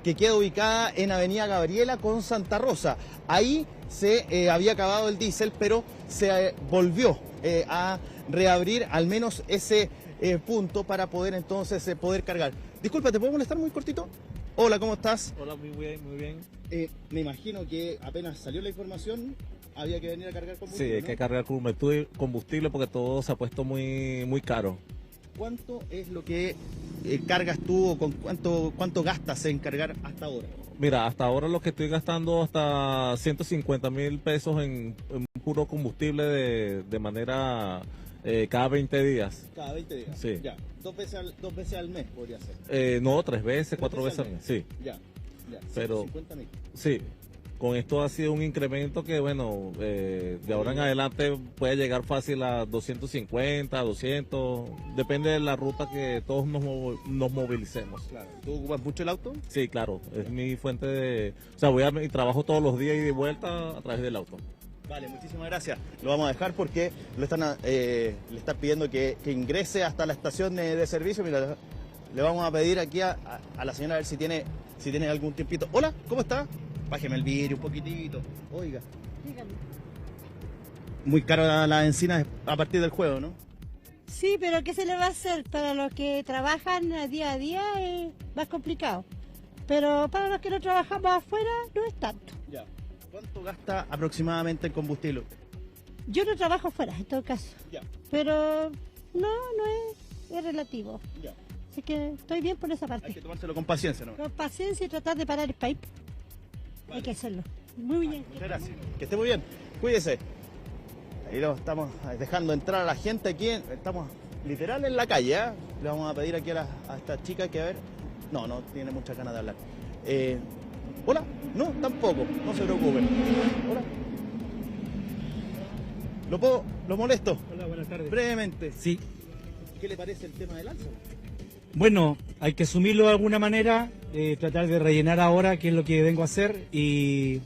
S21: que queda ubicada en Avenida Gabriela con Santa Rosa. Ahí se había acabado el diésel, pero se volvió a reabrir al menos ese punto para poder entonces poder cargar. Disculpa, ¿te puedo molestar muy cortito? Hola, ¿cómo estás?
S3: Hola, muy bien, muy bien.
S21: Me imagino que apenas salió la información, había que venir a cargar combustible.
S3: Sí, hay que cargar combustible porque todo se ha puesto muy caro.
S21: ¿Cuánto es lo que cargas tú o con cuánto gastas en cargar hasta ahora?
S3: Mira, hasta ahora lo que estoy gastando hasta 150.000 pesos en puro combustible de manera cada 20 días.
S21: Cada 20 días.
S3: Sí.
S21: Ya. Dos veces al mes podría ser.
S3: No, 3 veces, 4 veces al mes. Sí.
S21: Ya.
S3: Pero
S21: 150.000.
S3: sí. Con esto ha sido un incremento que, bueno, de ahora en adelante puede llegar fácil a 250, 200, depende de la ruta que todos nos movilicemos.
S21: Claro. ¿Tú ocupas mucho el auto?
S3: Sí, claro, es mi fuente de... O sea, voy a mi trabajo todos los días y de vuelta a través del auto.
S21: Vale, muchísimas gracias. Lo vamos a dejar porque le están pidiendo que ingrese hasta la estación de servicio. Mira, le vamos a pedir aquí a la señora a ver si tiene algún tiempito. Hola, ¿cómo está? Bájeme el vidrio un poquitito. Oiga.
S22: Dígame.
S21: Muy caro la benzina a partir del juego, ¿no?
S22: Sí, pero ¿qué se le va a hacer? Para los que trabajan día a día es más complicado. Pero para los que no trabajamos afuera no es tanto.
S21: Ya. ¿Cuánto gasta aproximadamente en combustible?
S22: Yo no trabajo afuera, en todo caso.
S21: Ya.
S22: Pero no es relativo.
S21: Ya.
S22: Así que estoy bien por esa parte.
S21: Hay que tomárselo con paciencia, ¿no?
S22: Con paciencia y tratar de parar el pipe. Vale. Hay que hacerlo. Muy bien.
S21: Muchas gracias. Que esté muy bien. Cuídese. Ahí lo estamos dejando entrar a la gente aquí. Estamos literal en la calle, ¿eh? Le vamos a pedir aquí a esta chica que a ver... No tiene muchas ganas de hablar. ¿Hola? No, tampoco. No se preocupen. ¿Hola? ¿Lo molesto?
S23: Hola, buenas tardes.
S21: Brevemente.
S23: Sí.
S21: ¿Qué le parece el tema del alza?
S23: Bueno, hay que asumirlo de alguna manera, tratar de rellenar ahora, que es lo que vengo a hacer, y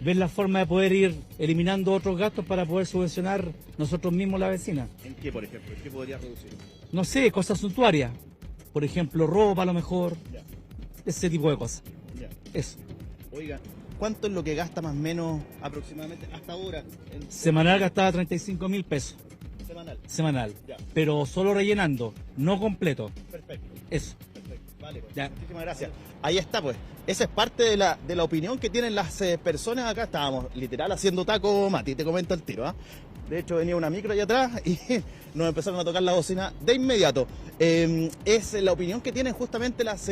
S23: ver la forma de poder ir eliminando otros gastos para poder subvencionar nosotros mismos la vecina.
S21: ¿En qué, por ejemplo? ¿En qué podría reducir?
S23: No sé, cosas suntuarias. Por ejemplo, ropa a lo mejor.
S21: Ya.
S23: Ese tipo de cosas.
S21: Ya.
S23: Eso.
S21: Oiga, ¿cuánto es lo que gasta más o menos aproximadamente hasta ahora?
S23: Semanal gastaba 35.000 pesos. Semanal.
S21: Ya.
S23: Pero solo rellenando, no completo.
S21: Perfecto.
S23: Eso.
S21: Perfecto. Vale, pues.
S23: Ya.
S21: Muchísimas gracias. Ahí está, pues. Esa es parte de la opinión que tienen las personas acá. Estábamos literal haciendo taco, Mati, te comento el tiro, ¿ah? De hecho, venía una micro allá atrás y nos empezaron a tocar la bocina de inmediato. Es la opinión que tienen justamente las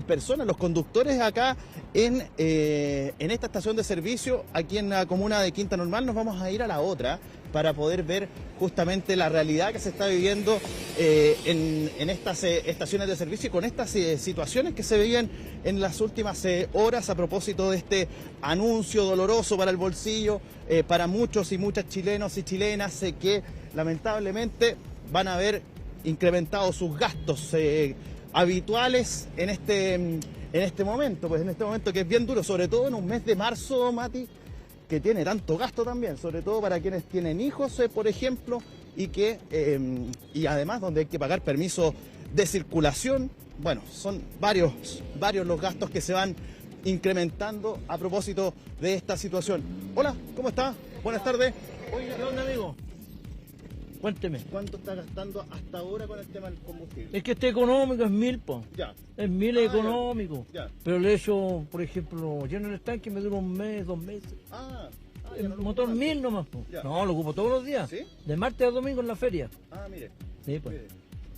S21: personas, los conductores acá en esta estación de servicio, aquí en la comuna de Quinta Normal. Nos vamos a ir a la otra para poder ver justamente la realidad que se está viviendo en estas estaciones de servicio y con estas situaciones que se veían en las últimas horas a propósito de este anuncio doloroso para el bolsillo, para muchos y muchas chilenos y chilenas que lamentablemente van a ver incrementado sus gastos habituales en en este momento, pues en este momento que es bien duro, sobre todo en un mes de marzo, Mati, que tiene tanto gasto también, sobre todo para quienes tienen hijos, por ejemplo, y además donde hay que pagar permisos de circulación. Bueno, son varios los gastos que se van incrementando a propósito de esta situación. Hola, ¿cómo está? Buenas tardes.
S23: Oiga, ¿qué onda, amigo? Cuénteme.
S21: ¿Cuánto está gastando hasta ahora con el tema del combustible?
S23: Es que este económico es 1000, po.
S21: Ya.
S23: Es 1000 económico.
S21: Ya.
S23: Pero le echo, por ejemplo, lleno el estanque me dura un mes, 2 meses. El motor 1000 nomás, po.
S21: Ya.
S23: No, lo ocupo todos los días.
S21: ¿Sí?
S23: De martes a domingo en la feria.
S21: Mire.
S23: Sí, pues.
S21: Mire.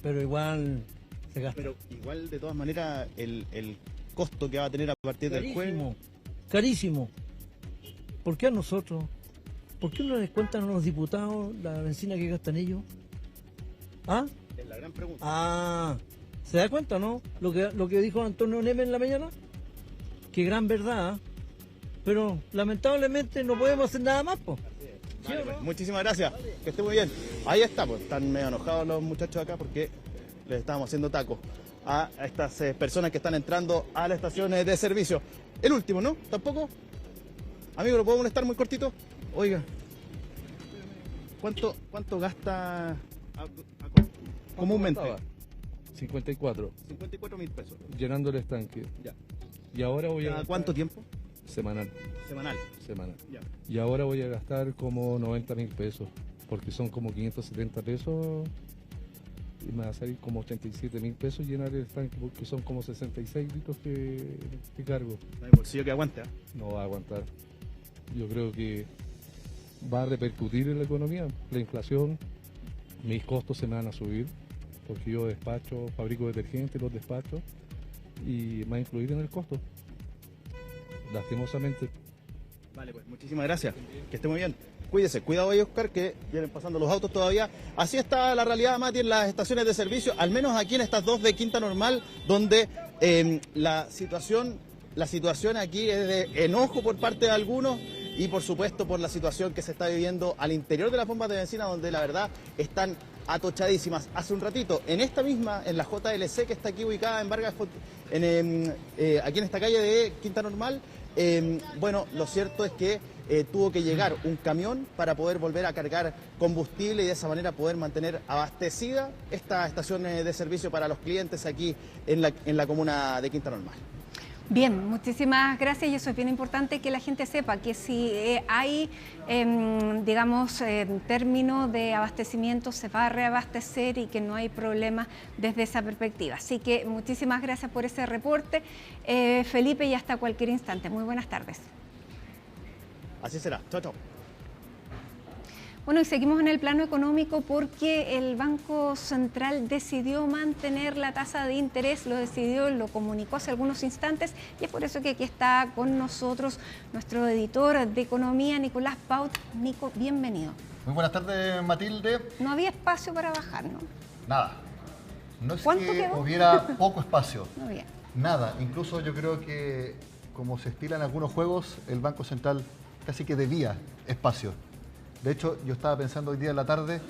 S23: Pero igual se gasta.
S21: Pero igual, de todas maneras, el costo que va a tener a partir del jueves.
S23: Carísimo. ¿Por qué a nosotros? ¿Por qué no les cuentan a los diputados la benzina que gastan ellos? ¿Ah?
S21: Es la gran pregunta.
S23: ¿Se da cuenta, no? Lo que dijo Antonio Neme en la mañana. Qué gran verdad. Pero lamentablemente no podemos hacer nada más, pues.
S21: Vale, pues, muchísimas gracias. Que esté muy bien. Ahí está, pues. Están medio enojados los muchachos acá porque les estábamos haciendo tacos a estas personas que están entrando a las estaciones de servicio. El último, ¿no? ¿Tampoco? Amigo, ¿lo puedo molestar muy cortito? Oiga, ¿cuánto gasta comúnmente?
S4: 54.
S21: 54.000 pesos.
S4: Llenando el estanque.
S21: Ya.
S4: Y ahora voy a gastar...
S21: ¿Cuánto tiempo?
S4: Semanal.
S21: Semanal.
S4: Ya.
S21: Ya.
S4: Y ahora voy a gastar como 90.000 pesos, porque son como 570 pesos y me va a salir como 87.000 pesos llenar el estanque, porque son como 66 litros que cargo.
S21: No hay bolsillo que aguante, ¿eh?
S4: No va a aguantar. Yo creo que va a repercutir en la economía, la inflación, mis costos se me van a subir, porque yo despacho, fabrico detergentes, los despacho, y me va a influir en el costo, lastimosamente.
S21: Vale, pues muchísimas gracias, que esté muy bien. Cuídese, cuidado ahí, Oscar, que vienen pasando los autos todavía. Así está la realidad, Mati, en las estaciones de servicio, al menos aquí en estas dos de Quinta Normal, donde la situación aquí es de enojo por parte de algunos, y por supuesto por la situación que se está viviendo al interior de las bombas de benzina, donde la verdad están atochadísimas. Hace un ratito, en esta misma, en la JLC que está aquí ubicada en Vargas, aquí en esta calle de Quinta Normal, bueno, lo cierto es que tuvo que llegar un camión para poder volver a cargar combustible y de esa manera poder mantener abastecida esta estación de servicio para los clientes aquí en la comuna de Quinta Normal.
S1: Bien, muchísimas gracias, y eso es bien importante que la gente sepa que si hay, digamos, término de abastecimiento, se va a reabastecer y que no hay problema desde esa perspectiva. Así que muchísimas gracias por ese reporte, Felipe, y hasta cualquier instante. Muy buenas tardes.
S21: Así será. Chao, chao.
S1: Bueno, y seguimos en el plano económico porque el Banco Central decidió mantener la tasa de interés, lo comunicó hace algunos instantes, y es por eso que aquí está con nosotros nuestro editor de economía, Nicolás Paut. Nico, bienvenido.
S6: Muy buenas tardes, Matilde.
S1: No había espacio para bajar, ¿no?
S6: Nada. No es
S1: ¿Cuánto
S6: que
S1: quedó?
S6: hubiera poco espacio.
S1: No había.
S6: Nada. Incluso yo creo que, como se estila en algunos juegos, el Banco Central casi que debía espacio. De hecho, yo estaba pensando hoy día en la tarde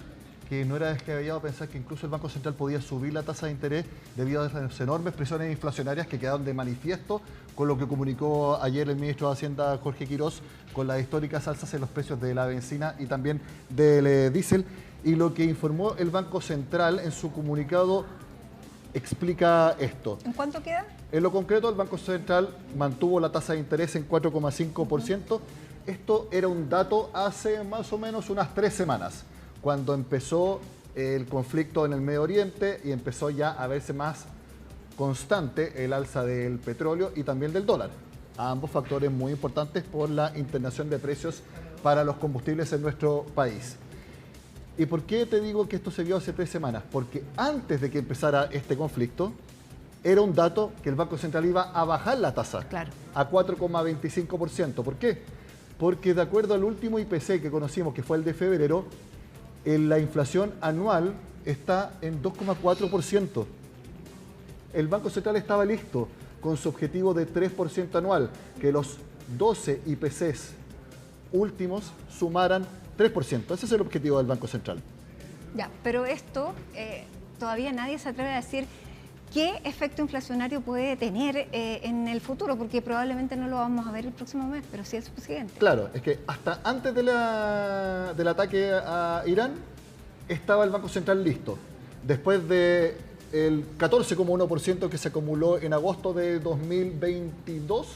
S6: que no era descabellado pensar que incluso el Banco Central podía subir la tasa de interés debido a las enormes presiones inflacionarias que quedaron de manifiesto con lo que comunicó ayer el ministro de Hacienda, Jorge Quirós, con las históricas alzas en los precios de la benzina y también del diésel. Y lo que informó el Banco Central en su comunicado explica esto.
S1: ¿En cuánto queda?
S6: En lo concreto, el Banco Central mantuvo la tasa de interés en 4,5%. Esto era un dato hace más o menos unas 3 semanas, cuando empezó el conflicto en el Medio Oriente y empezó ya a verse más constante el alza del petróleo y también del dólar. Ambos factores muy importantes por la internación de precios para los combustibles en nuestro país. ¿Y por qué te digo que esto se vio hace 3 semanas? Porque antes de que empezara este conflicto, era un dato que el Banco Central iba a bajar la tasa a 4,25%. ¿Por qué? Porque de acuerdo al último IPC que conocimos, que fue el de febrero, la inflación anual está en 2,4%. El Banco Central estaba listo con su objetivo de 3% anual, que los 12 IPCs últimos sumaran 3%. Ese es el objetivo del Banco Central.
S1: Ya, pero esto todavía nadie se atreve a decir ¿qué efecto inflacionario puede tener en el futuro? Porque probablemente no lo vamos a ver el próximo mes, pero sí el subsiguiente.
S6: Claro, es que hasta antes del ataque a Irán estaba el Banco Central listo. Después del 14,1% que se acumuló en agosto de 2022,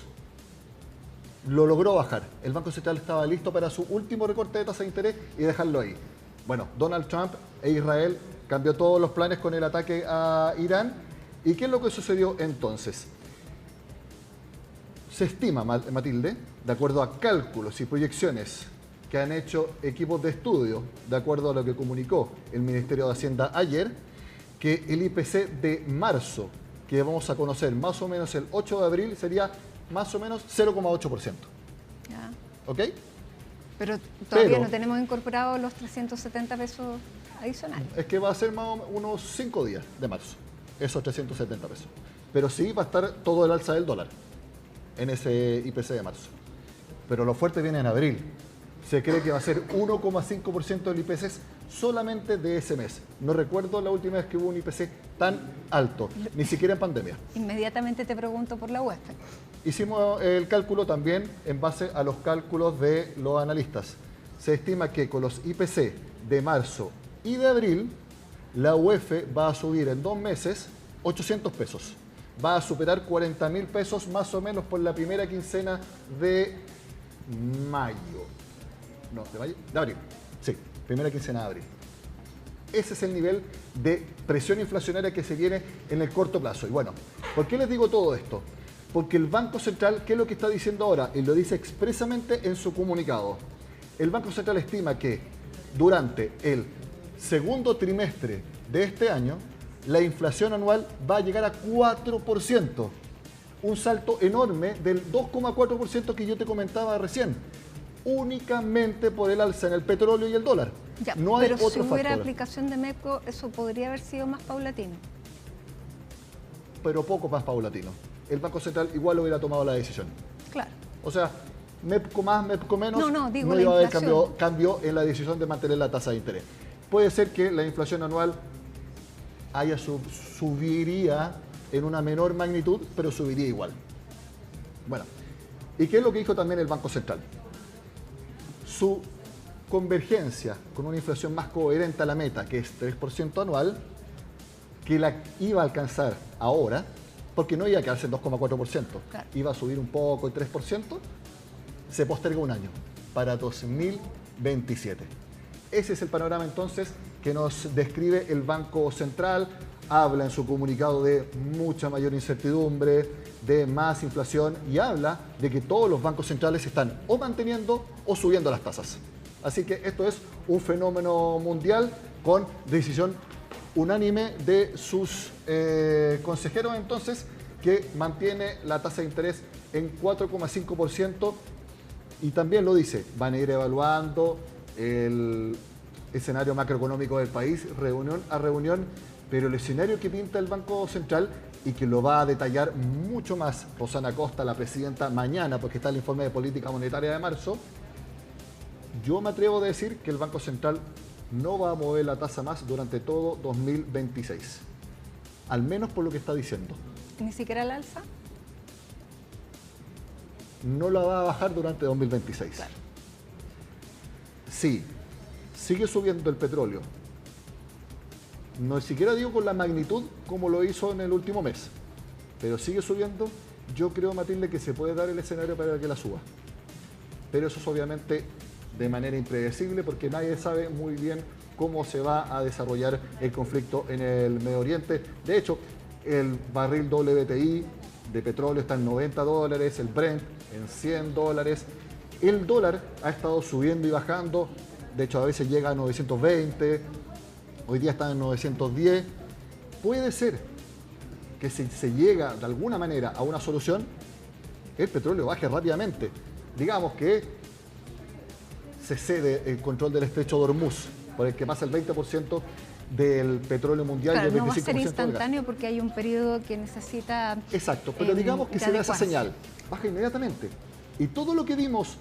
S6: lo logró bajar. El Banco Central estaba listo para su último recorte de tasa de interés y dejarlo ahí. Bueno, Donald Trump e Israel cambió todos los planes con el ataque a Irán. ¿Y qué es lo que sucedió entonces? Se estima, Matilde, de acuerdo a cálculos y proyecciones que han hecho equipos de estudio, de acuerdo a lo que comunicó el Ministerio de Hacienda ayer, que el IPC de marzo, que vamos a conocer más o menos el 8 de abril, sería más o menos 0,8%. ¿Ok?
S1: Pero todavía no tenemos incorporados los 370 pesos adicionales.
S6: Es que va a ser más o menos unos 5 días de marzo, esos 370 pesos. Pero sí va a estar todo el alza del dólar en ese IPC de marzo. Pero lo fuerte viene en abril. Se cree que va a ser 1,5% del IPC solamente de ese mes. No recuerdo la última vez que hubo un IPC tan alto, ni siquiera en pandemia.
S1: Inmediatamente te pregunto por la UEF.
S6: Hicimos el cálculo también en base a los cálculos de los analistas. Se estima que con los IPC de marzo y de abril, la UEF va a subir en 2 meses 800 pesos. Va a superar 40.000 pesos más o menos por la primera quincena de mayo. No, ¿de mayo? De abril. Sí, primera quincena de abril. Ese es el nivel de presión inflacionaria que se viene en el corto plazo. Y bueno, ¿por qué les digo todo esto? Porque el Banco Central, ¿qué es lo que está diciendo ahora? Y lo dice expresamente en su comunicado. El Banco Central estima que durante el segundo trimestre de este año, la inflación anual va a llegar a 4%. Un salto enorme del 2,4% que yo te comentaba recién. Únicamente por el alza en el petróleo y el dólar.
S1: Ya,
S6: no hay
S1: pero
S6: otro
S1: si hubiera
S6: factor.
S1: aplicación de MEPCO, eso podría haber sido más paulatino.
S6: Pero poco más paulatino. El Banco Central igual hubiera tomado la decisión.
S1: Claro.
S6: O sea, MEPCO más, MEPCO menos,
S1: no
S6: iba a haber cambio en la decisión de mantener la tasa de interés. Puede ser que la inflación anual subiría en una menor magnitud, pero subiría igual. Bueno, ¿y qué es lo que dijo también el Banco Central? Su convergencia con una inflación más coherente a la meta, que es 3% anual, que la iba a alcanzar ahora, porque no iba a quedarse en 2,4%, claro, iba a subir un poco el 3%, se posterga un año, para 2027. Ese es el panorama entonces que nos describe el Banco Central. Habla en su comunicado de mucha mayor incertidumbre, de más inflación y habla de que todos los bancos centrales están o manteniendo o subiendo las tasas. Así que esto es un fenómeno mundial con decisión unánime de sus consejeros entonces, que mantiene la tasa de interés en 4,5%. Y también lo dice, van a ir evaluando el escenario macroeconómico del país, reunión a reunión, pero el escenario que pinta el Banco Central y que lo va a detallar mucho más Rosana Costa, la presidenta, mañana, porque está el informe de política monetaria de marzo, yo me atrevo a decir que el Banco Central no va a mover la tasa más durante todo 2026, al menos por lo que está diciendo.
S1: ¿Ni siquiera el alza?
S6: No la va a bajar durante 2026.
S1: Claro.
S6: Sí, sigue subiendo el petróleo. No siquiera digo con la magnitud como lo hizo en el último mes, pero sigue subiendo. Yo creo, Matilde, que se puede dar el escenario para que la suba. Pero eso es obviamente de manera impredecible porque nadie sabe muy bien cómo se va a desarrollar el conflicto en el Medio Oriente. De hecho, el barril WTI de petróleo está en $90, el Brent en $100. El dólar ha estado subiendo y bajando, de hecho a veces llega a 920, hoy día está en 910. Puede ser que si se llega de alguna manera a una solución, el petróleo baje rápidamente. Digamos que se cede el control del estrecho de Hormuz, por el que pasa el 20% del petróleo mundial,
S1: claro,
S6: y el 25%
S1: no va a ser
S6: del gas.
S1: instantáneo porque hay un periodo que necesita...
S6: Exacto, pero digamos que se da esa señal, baja inmediatamente. Y todo lo que vimos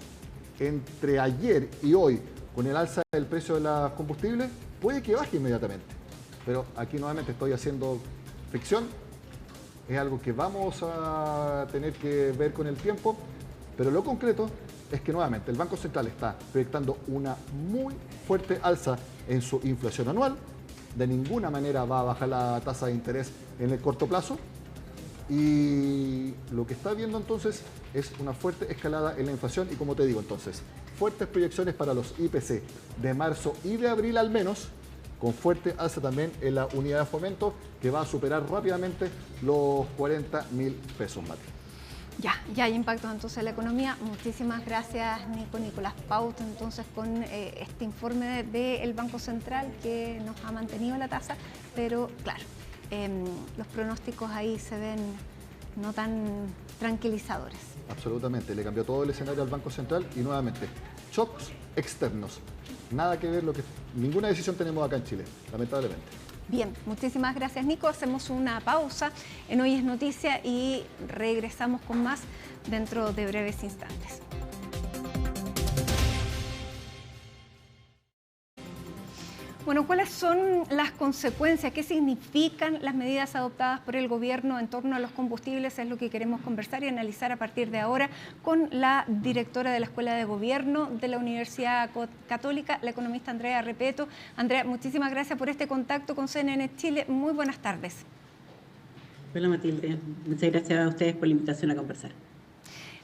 S6: entre ayer y hoy con el alza del precio de los combustibles puede que baje inmediatamente. Pero aquí nuevamente estoy haciendo ficción es algo que vamos a tener que ver con el tiempo, pero lo concreto es que nuevamente el Banco Central está proyectando una muy fuerte alza en su inflación anual. De ninguna manera va a bajar la tasa de interés en el corto plazo. Y lo que está viendo entonces es una fuerte escalada en la inflación y, como te digo entonces, fuertes proyecciones para los IPC de marzo y de abril al menos, con fuerte alza también en la unidad de fomento que va a superar rápidamente los 40.000 pesos, Mati.
S1: Ya hay impactos entonces en la economía. Muchísimas gracias, Nico. Nicolás Paut, entonces, con este informe del Banco Central que nos ha mantenido la tasa, pero claro, los pronósticos ahí se ven no tan tranquilizadores.
S6: Absolutamente, le cambió todo el escenario al Banco Central y nuevamente, shocks externos. Nada que ver, ninguna decisión tenemos acá en Chile, lamentablemente.
S1: Bien, muchísimas gracias, Nico. Hacemos una pausa en Hoy es Noticia y regresamos con más dentro de breves instantes. Bueno, ¿cuáles son las consecuencias? ¿Qué significan las medidas adoptadas por el gobierno en torno a los combustibles? Es lo que queremos conversar y analizar a partir de ahora con la directora de la Escuela de Gobierno de la Universidad Católica, la economista Andrea Repeto. Andrea, muchísimas gracias por este contacto con CNN Chile. Muy buenas tardes.
S5: Hola Matilde, muchas gracias a ustedes por la invitación a conversar.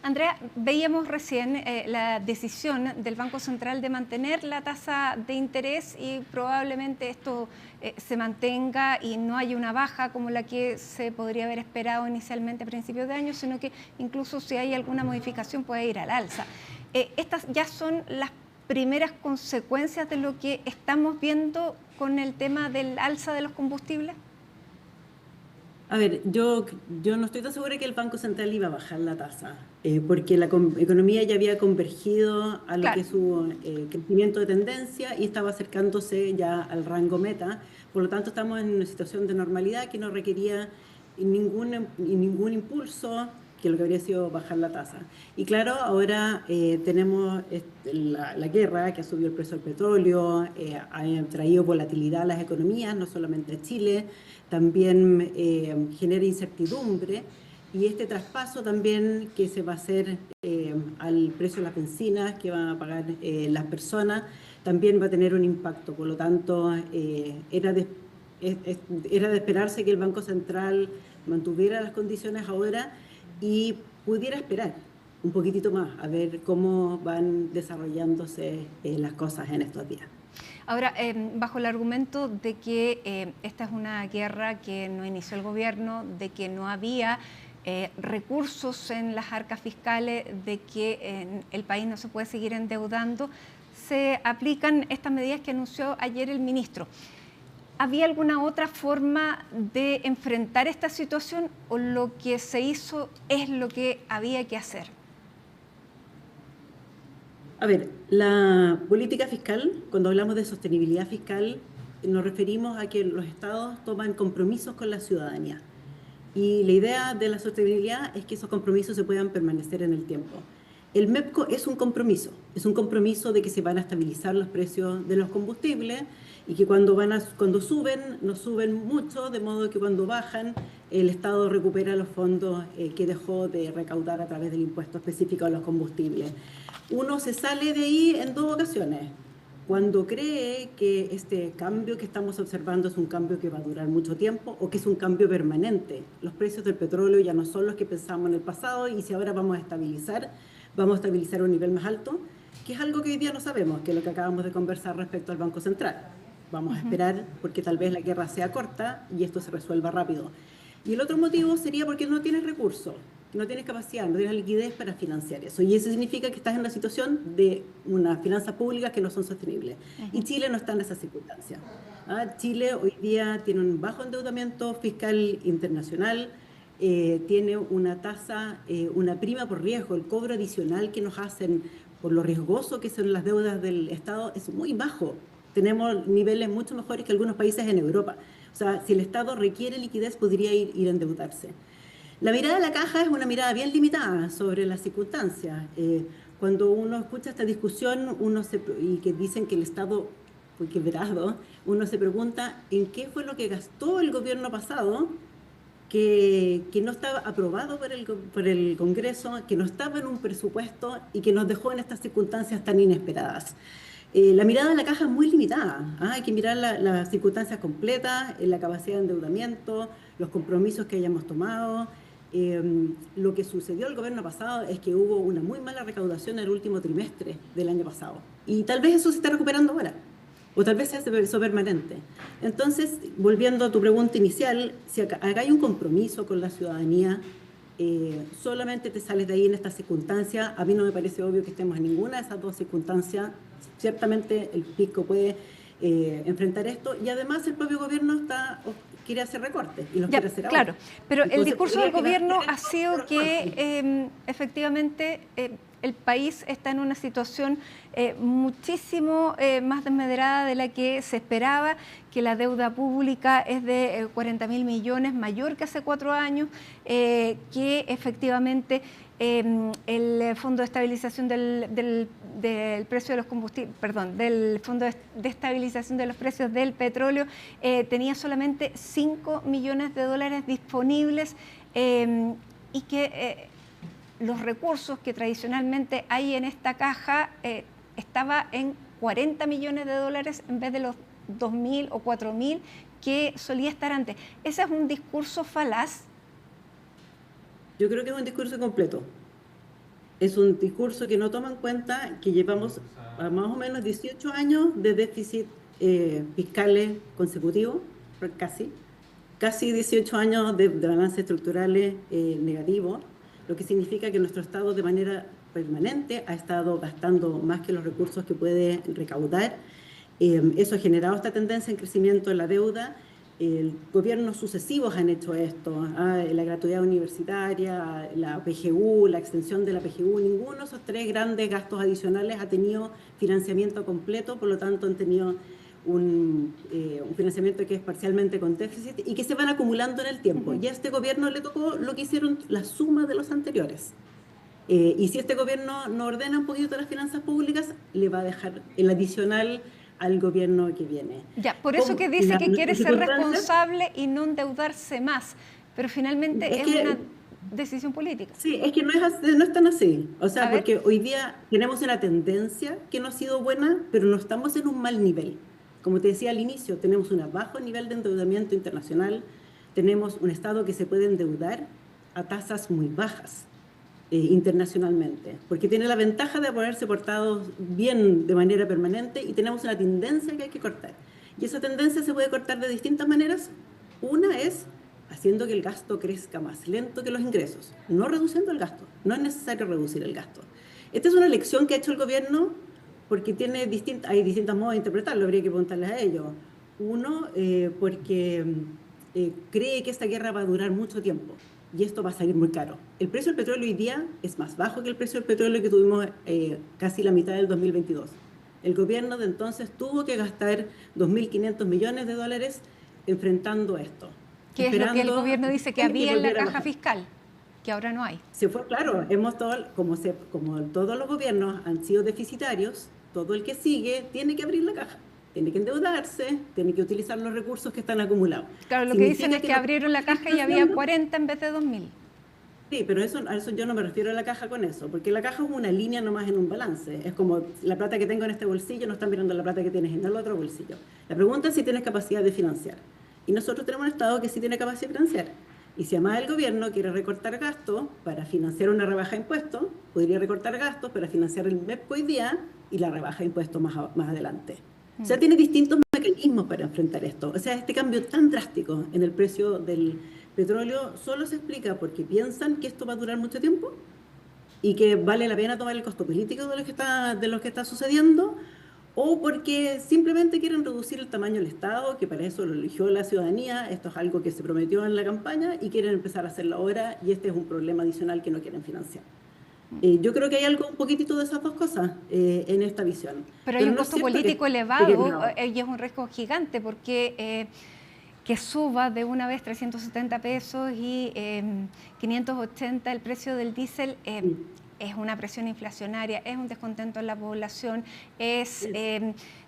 S1: Andrea, veíamos recién la decisión del Banco Central de mantener la tasa de interés y probablemente esto se mantenga y no haya una baja como la que se podría haber esperado inicialmente a principios de año, sino que incluso si hay alguna modificación puede ir al alza. Estas ya son las primeras consecuencias de lo que estamos viendo con el tema del alza de los combustibles.
S5: A ver, yo no estoy tan segura que el Banco Central iba a bajar la tasa, porque la economía ya había convergido a lo que es su crecimiento de tendencia y estaba acercándose ya al rango meta. Por lo tanto, estamos en una situación de normalidad que no requería ningún impulso, que lo que habría sido bajar la tasa. Y claro, ahora tenemos la guerra que ha subido el precio del petróleo, ha traído volatilidad a las economías, no solamente a Chile, también genera incertidumbre, y este traspaso también que se va a hacer al precio de las bencinas que van a pagar las personas, también va a tener un impacto. Por lo tanto, era de esperarse que el Banco Central mantuviera las condiciones ahora y pudiera esperar un poquitito más a ver cómo van desarrollándose las cosas en estos días.
S1: Ahora, bajo el argumento de que esta es una guerra que no inició el gobierno, de que no había recursos en las arcas fiscales, de que el país no se puede seguir endeudando, se aplican estas medidas que anunció ayer el ministro. ¿Había alguna otra forma de enfrentar esta situación o lo que se hizo es lo que había que hacer?
S5: A ver, la política fiscal, cuando hablamos de sostenibilidad fiscal, nos referimos a que los estados toman compromisos con la ciudadanía. Y la idea de la sostenibilidad es que esos compromisos se puedan permanecer en el tiempo. El MEPCO es un compromiso de que se van a estabilizar los precios de los combustibles y que cuando suben, no suben mucho, de modo que cuando bajan, el Estado recupera los fondos que dejó de recaudar a través del impuesto específico a los combustibles. Uno se sale de ahí en dos ocasiones. Cuando cree que este cambio que estamos observando es un cambio que va a durar mucho tiempo o que es un cambio permanente. Los precios del petróleo ya no son los que pensábamos en el pasado y si ahora vamos a estabilizar a un nivel más alto, que es algo que hoy día no sabemos, que es lo que acabamos de conversar respecto al Banco Central. Vamos a esperar porque tal vez la guerra sea corta y esto se resuelva rápido. Y el otro motivo sería porque no tienes recursos, no tienes capacidad, no tienes liquidez para financiar eso. Y eso significa que estás en una situación de unas finanzas públicas que no son sostenibles. Y Chile no está en esa circunstancia. Chile hoy día tiene un bajo endeudamiento fiscal internacional, tiene una tasa, una prima por riesgo, el cobro adicional que nos hacen por lo riesgoso que son las deudas del Estado es muy bajo. Tenemos niveles mucho mejores que algunos países en Europa. O sea, si el Estado requiere liquidez, podría ir a endeudarse. La mirada de la caja es una mirada bien limitada sobre las circunstancias. Cuando uno escucha esta discusión y que dicen que el Estado fue quebrado, uno se pregunta en qué fue lo que gastó el gobierno pasado que no estaba aprobado por el Congreso, que no estaba en un presupuesto y que nos dejó en estas circunstancias tan inesperadas. La mirada de la caja es muy limitada. Hay que mirar las circunstancias completas, la capacidad de endeudamiento, los compromisos que hayamos tomado. Lo que sucedió el gobierno pasado es que hubo una muy mala recaudación en el último trimestre del año pasado. Y tal vez eso se está recuperando ahora, o tal vez sea eso permanente. Entonces, volviendo a tu pregunta inicial, si acá hay un compromiso con la ciudadanía, solamente te sales de ahí en esta circunstancia. A mí no me parece obvio que estemos en ninguna de esas dos circunstancias. Ciertamente el fisco puede enfrentar esto, y además el propio gobierno quiere hacer recortes y los quiere hacer ahora.
S1: Claro, pero
S5: entonces,
S1: el discurso del gobierno ha sido que efectivamente el país está en una situación muchísimo más desmedrada de la que se esperaba, que la deuda pública es de 40.000 millones, mayor que hace 4 años, que efectivamente el Fondo de Estabilización del precio de los combustibles, del Fondo de Estabilización de los Precios del Petróleo tenía solamente 5 millones de dólares disponibles, y que los recursos que tradicionalmente hay en esta caja estaba en 40 millones de dólares en vez de los 2.000 o 4.000 que solía estar antes. ¿Ese es un discurso falaz?
S5: Yo creo que es un discurso completo. Es un discurso que no toma en cuenta que llevamos a más o menos 18 años de déficit fiscales consecutivos, casi 18 años de balances estructurales negativos, lo que significa que nuestro Estado de manera permanente ha estado gastando más que los recursos que puede recaudar. Eso ha generado esta tendencia en crecimiento de la deuda. Gobiernos sucesivos han hecho esto, la gratuidad universitaria, la PGU, la extensión de la PGU. Ninguno de esos 3 grandes gastos adicionales ha tenido financiamiento completo, por lo tanto han tenido un financiamiento que es parcialmente con déficit y que se van acumulando en el tiempo. Y a este gobierno le tocó lo que hicieron la suma de los anteriores. Y si este gobierno no ordena un poquito las finanzas públicas, le va a dejar el adicional al gobierno que viene.
S1: Ya, por eso que dice que quiere ser responsable y no endeudarse más, pero finalmente es una decisión política.
S5: Sí, es que no es tan así. O sea, porque hoy día tenemos una tendencia que no ha sido buena, pero no estamos en un mal nivel. Como te decía al inicio, tenemos un bajo nivel de endeudamiento internacional, tenemos un Estado que se puede endeudar a tasas muy bajas internacionalmente, porque tiene la ventaja de ponerse portados bien de manera permanente, y tenemos una tendencia que hay que cortar. Y esa tendencia se puede cortar de distintas maneras. Una es haciendo que el gasto crezca más lento que los ingresos, no reduciendo el gasto. No es necesario reducir el gasto. Esta es una elección que ha hecho el gobierno porque hay distintos modos de interpretarlo, habría que preguntarles a ellos. Uno, porque cree que esta guerra va a durar mucho tiempo y esto va a salir muy caro. El precio del petróleo hoy día es más bajo que el precio del petróleo que tuvimos casi la mitad del 2022. El gobierno de entonces tuvo que gastar 2.500 millones de dólares enfrentando esto.
S1: ¿Qué es lo que el gobierno dice que había en la caja fiscal, que ahora no hay?
S5: Se fue, claro, como todos los gobiernos han sido deficitarios, todo el que sigue tiene que abrir la caja, tiene que endeudarse, tiene que utilizar los recursos que están acumulados.
S1: Claro, lo que dicen es que abrieron la caja y había 40 en vez de 2.000.
S5: Sí, pero a eso yo no me refiero a la caja con eso, porque la caja es una línea nomás en un balance. Es como la plata que tengo en este bolsillo, no están mirando la plata que tienes en el otro bolsillo. La pregunta es si tienes capacidad de financiar. Y nosotros tenemos un Estado que sí tiene capacidad de financiar. Y si además el gobierno quiere recortar gastos para financiar una rebaja de impuestos, podría recortar gastos para financiar el MEPCO hoy día y la rebaja de impuestos más adelante. O sea, tiene distintos mecanismos para enfrentar esto. O sea, este cambio tan drástico en el precio del petróleo solo se explica porque piensan que esto va a durar mucho tiempo y que vale la pena tomar el costo político de lo que está sucediendo, o porque simplemente quieren reducir el tamaño del Estado, que para eso lo eligió la ciudadanía. Esto es algo que se prometió en la campaña y quieren empezar a hacerlo ahora, y este es un problema adicional que no quieren financiar. Yo creo que hay algo un poquitito de esas dos cosas en esta visión.
S1: Pero hay un costo político elevado y es un riesgo gigante, porque que suba de una vez 370 pesos y 580 el precio del diésel, es una presión inflacionaria, es un descontento en la población, es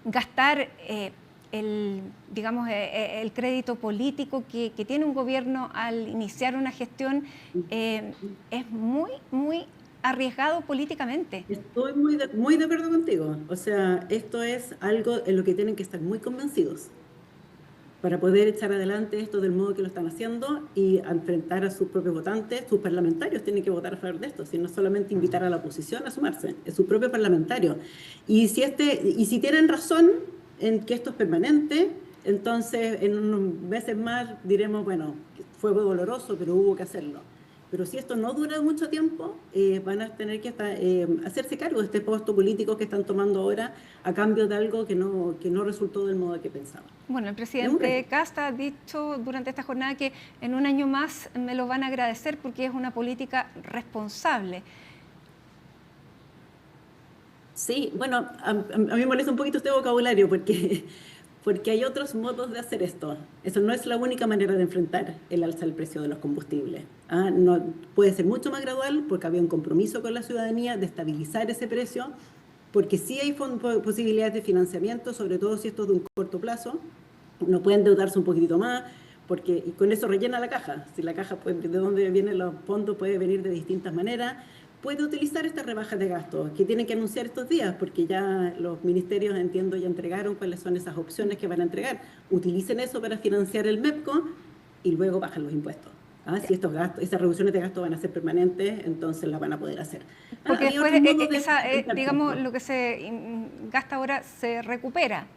S1: gastar digamos, el crédito político que tiene un gobierno al iniciar una gestión es muy arriesgado políticamente.
S5: Estoy muy de acuerdo contigo. O sea, esto es algo en lo que tienen que estar muy convencidos para poder echar adelante esto del modo que lo están haciendo y enfrentar a sus propios votantes. Sus parlamentarios tienen que votar a favor de esto, sino solamente invitar a la oposición a sumarse, es su propio parlamentario. Y si tienen razón en que esto es permanente, entonces en unos meses más diremos, bueno, fue doloroso, pero hubo que hacerlo. Pero si esto no dura mucho tiempo, van a tener que hacerse cargo de este puesto político que están tomando ahora a cambio de algo que no resultó del modo que pensaban.
S1: Bueno, el presidente Kast ha dicho durante esta jornada que en un año más me lo van a agradecer porque es una política responsable.
S5: Sí, bueno, a mí me molesta un poquito este vocabulario porque hay otros modos de hacer esto. Eso no es la única manera de enfrentar el alza del precio de los combustibles. No, puede ser mucho más gradual porque había un compromiso con la ciudadanía de estabilizar ese precio, porque sí hay posibilidades de financiamiento, sobre todo si esto es de un corto plazo. No pueden endeudarse un poquitito más, porque y con eso rellena la caja. Si la caja, de dónde vienen los fondos, puede venir de distintas maneras. Puede utilizar estas rebajas de gastos que tienen que anunciar estos días, porque ya los ministerios, entiendo, ya entregaron cuáles son esas opciones que van a entregar. Utilicen eso para financiar el MEPCO y luego bajan los impuestos. Si esas reducciones de gastos van a ser permanentes, entonces las van a poder hacer.
S1: Porque después, digamos, lo que se gasta ahora se recupera.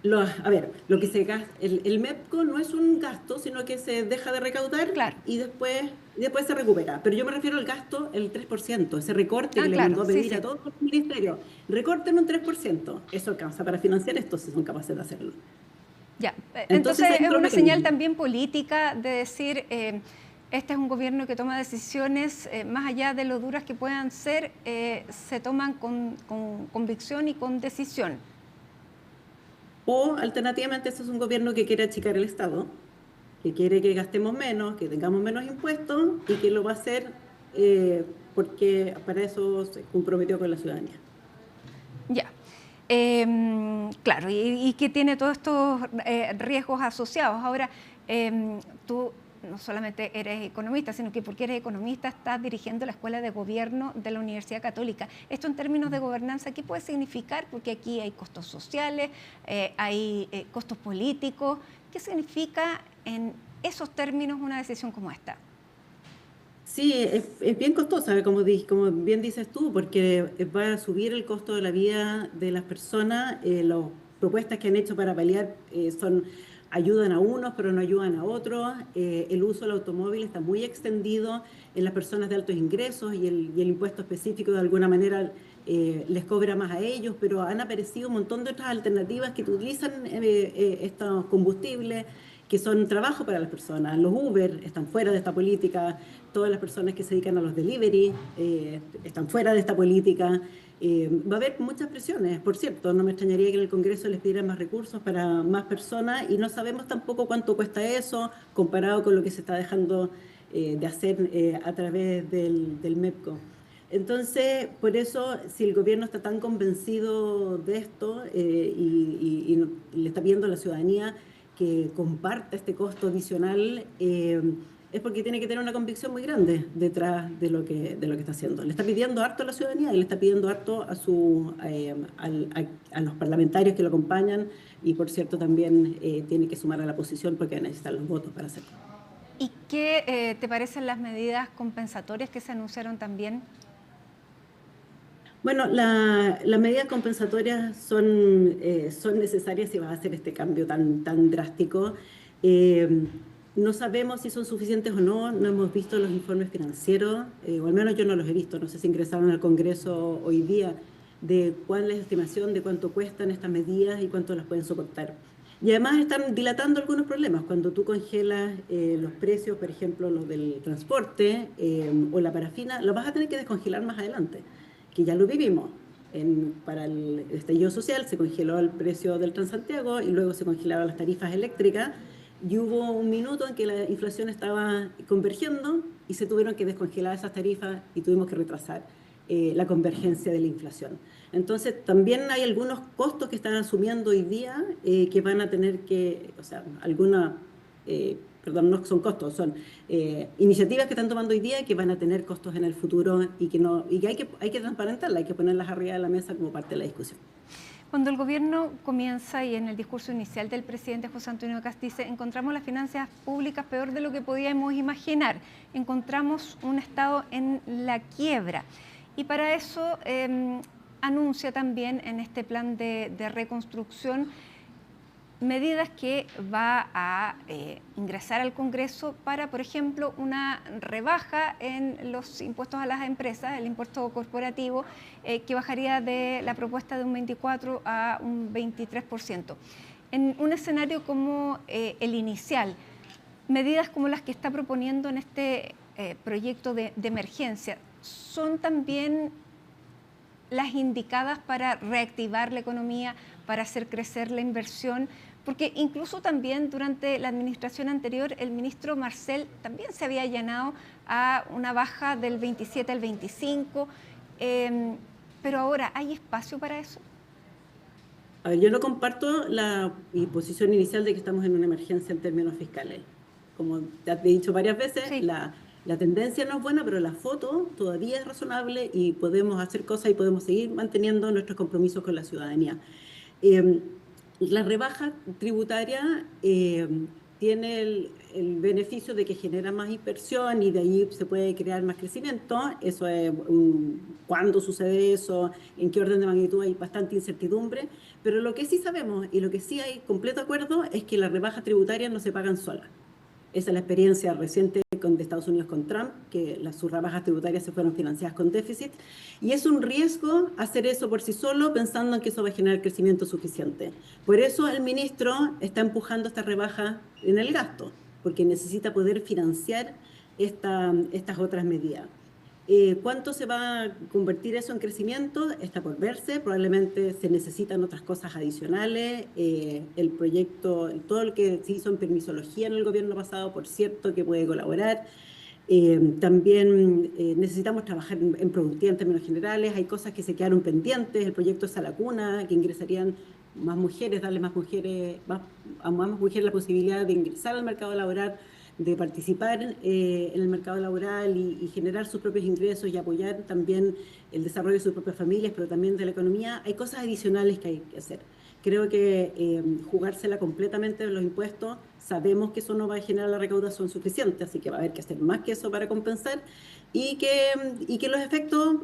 S5: Lo que se gasta, el MEPCO no es un gasto, sino que se deja de recaudar y después se recupera. Pero yo me refiero al gasto, el 3%, ese recorte que le mandó a pedir a todos los ministerios. Recorten un 3%. Eso alcanza para financiar esto si son capaces de hacerlo.
S1: Ya, entonces es una señal también política de decir, este es un gobierno que toma decisiones, más allá de lo duras que puedan ser, se toman con convicción y con decisión.
S5: O alternativamente, este es un gobierno que quiere achicar el Estado, que quiere que gastemos menos, que tengamos menos impuestos y que lo va a hacer porque para eso se comprometió con la ciudadanía.
S1: Ya. Claro, y que tiene todos estos riesgos asociados. Ahora, tú no solamente eres economista, sino que porque eres economista estás dirigiendo la Escuela de Gobierno de la Universidad Católica. Esto en términos de gobernanza, ¿qué puede significar? Porque aquí hay costos sociales, hay costos políticos. ¿Qué significa en esos términos una decisión como esta?
S5: Sí, es bien costosa, como bien dices tú, porque va a subir el costo de la vida de las personas. Las propuestas que han hecho para paliar ayudan a unos, pero no ayudan a otros. El uso del automóvil está muy extendido en las personas de altos ingresos y el impuesto específico de alguna manera les cobra más a ellos, pero han aparecido un montón de otras alternativas que utilizan estos combustibles, que son trabajo para las personas. Los Uber están fuera de esta política, todas las personas que se dedican a los delivery están fuera de esta política. Va a haber muchas presiones, por cierto, no me extrañaría que en el Congreso les pidieran más recursos para más personas y no sabemos tampoco cuánto cuesta eso comparado con lo que se está dejando de hacer a través del MEPCO. Entonces, por eso, si el gobierno está tan convencido de esto y le está pidiendo a la ciudadanía que comparta este costo adicional, es porque tiene que tener una convicción muy grande detrás de lo que está haciendo. Le está pidiendo harto a la ciudadanía y le está pidiendo harto a los parlamentarios que lo acompañan y, por cierto, también tiene que sumar a la oposición porque necesitan los votos para hacerlo.
S1: ¿Y qué te parecen las medidas compensatorias que se anunciaron también?
S5: Bueno, las medidas compensatorias son necesarias si va a hacer este cambio tan drástico. No sabemos si son suficientes o no hemos visto los informes financieros, o al menos yo no los he visto, no sé si ingresaron al Congreso hoy día, de cuál es la estimación de cuánto cuestan estas medidas y cuánto las pueden soportar. Y además están dilatando algunos problemas. Cuando tú congelas los precios, por ejemplo, los del transporte o la parafina, lo vas a tener que descongelar más adelante, que ya lo vivimos. Para el estallido social se congeló el precio del Transantiago y luego se congelaron las tarifas eléctricas y hubo un minuto en que la inflación estaba convergiendo y se tuvieron que descongelar esas tarifas y tuvimos que retrasar la convergencia de la inflación. Entonces, también hay algunos costos que están asumiendo hoy día que van a tener que, o sea, perdón, no son costos, son iniciativas que están tomando hoy día que van a tener costos en el futuro y que hay que transparentarlas, hay que ponerlas arriba de la mesa como parte de la discusión.
S1: Cuando el gobierno comienza, y en el discurso inicial del presidente José Antonio Kast dice, encontramos las finanzas públicas peor de lo que podíamos imaginar, encontramos un Estado en la quiebra. Y para eso anuncia también en este plan de reconstrucción medidas que va a ingresar al Congreso para, por ejemplo, una rebaja en los impuestos a las empresas, el impuesto corporativo, que bajaría de la propuesta de un 24 a un 23%. En un escenario como el inicial, medidas como las que está proponiendo en este proyecto de emergencia, ¿son también las indicadas para reactivar la economía, para hacer crecer la inversión? Porque incluso también durante la administración anterior, el ministro Marcel también se había allanado a una baja del 27 al 25, pero ahora, ¿hay espacio para eso?
S5: A ver, yo no comparto la posición inicial de que estamos en una emergencia en términos fiscales. Como te he dicho varias veces, sí, la tendencia no es buena, pero la foto todavía es razonable y podemos hacer cosas y podemos seguir manteniendo nuestros compromisos con la ciudadanía. La rebaja tributaria tiene el beneficio de que genera más inversión y de ahí se puede crear más crecimiento. Eso es cuándo sucede eso, en qué orden de magnitud, hay bastante incertidumbre. Pero lo que sí sabemos y lo que sí hay completo acuerdo es que las rebajas tributarias no se pagan solas. Esa es la experiencia reciente de Estados Unidos con Trump, que sus rebajas tributarias se fueron financiadas con déficit. Y es un riesgo hacer eso por sí solo, pensando en que eso va a generar crecimiento suficiente. Por eso el ministro está empujando esta rebaja en el gasto, porque necesita poder financiar estas otras medidas. ¿Cuánto se va a convertir eso en crecimiento? Está por verse, probablemente se necesitan otras cosas adicionales. El proyecto, todo lo que se hizo en permisología en el gobierno pasado, por cierto, que puede colaborar. También necesitamos trabajar en productividad en términos generales. Hay cosas que se quedaron pendientes, el proyecto de Sala Cuna, que ingresarían más mujeres, darle a más mujeres la posibilidad de ingresar al mercado laboral, de participar en el mercado laboral y generar sus propios ingresos y apoyar también el desarrollo de sus propias familias, pero también de la economía. Hay cosas adicionales que hay que hacer. Creo que jugársela completamente de los impuestos, sabemos que eso no va a generar la recaudación suficiente, así que va a haber que hacer más que eso para compensar y que los efectos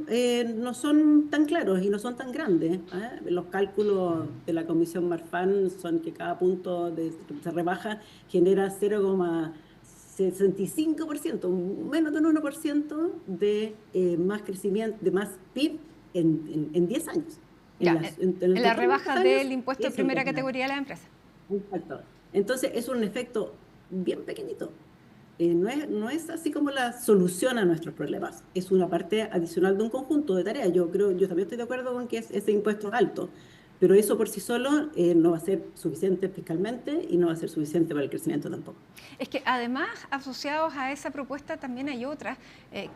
S5: no son tan claros y no son tan grandes. Los cálculos de la Comisión Marfan son que cada punto de rebaja genera 0,65%, menos de un 1% de más crecimiento, de más PIB en 10 años.
S1: En la rebaja del impuesto de primera categoría de las empresas.
S5: Exacto. Entonces es un efecto bien pequeñito. No es así como la solución a nuestros problemas. Es una parte adicional de un conjunto de tareas. Yo también estoy de acuerdo con que ese impuesto es alto, pero eso por sí solo no va a ser suficiente fiscalmente y no va a ser suficiente para el crecimiento tampoco.
S1: Es que además, asociados a esa propuesta también hay otras,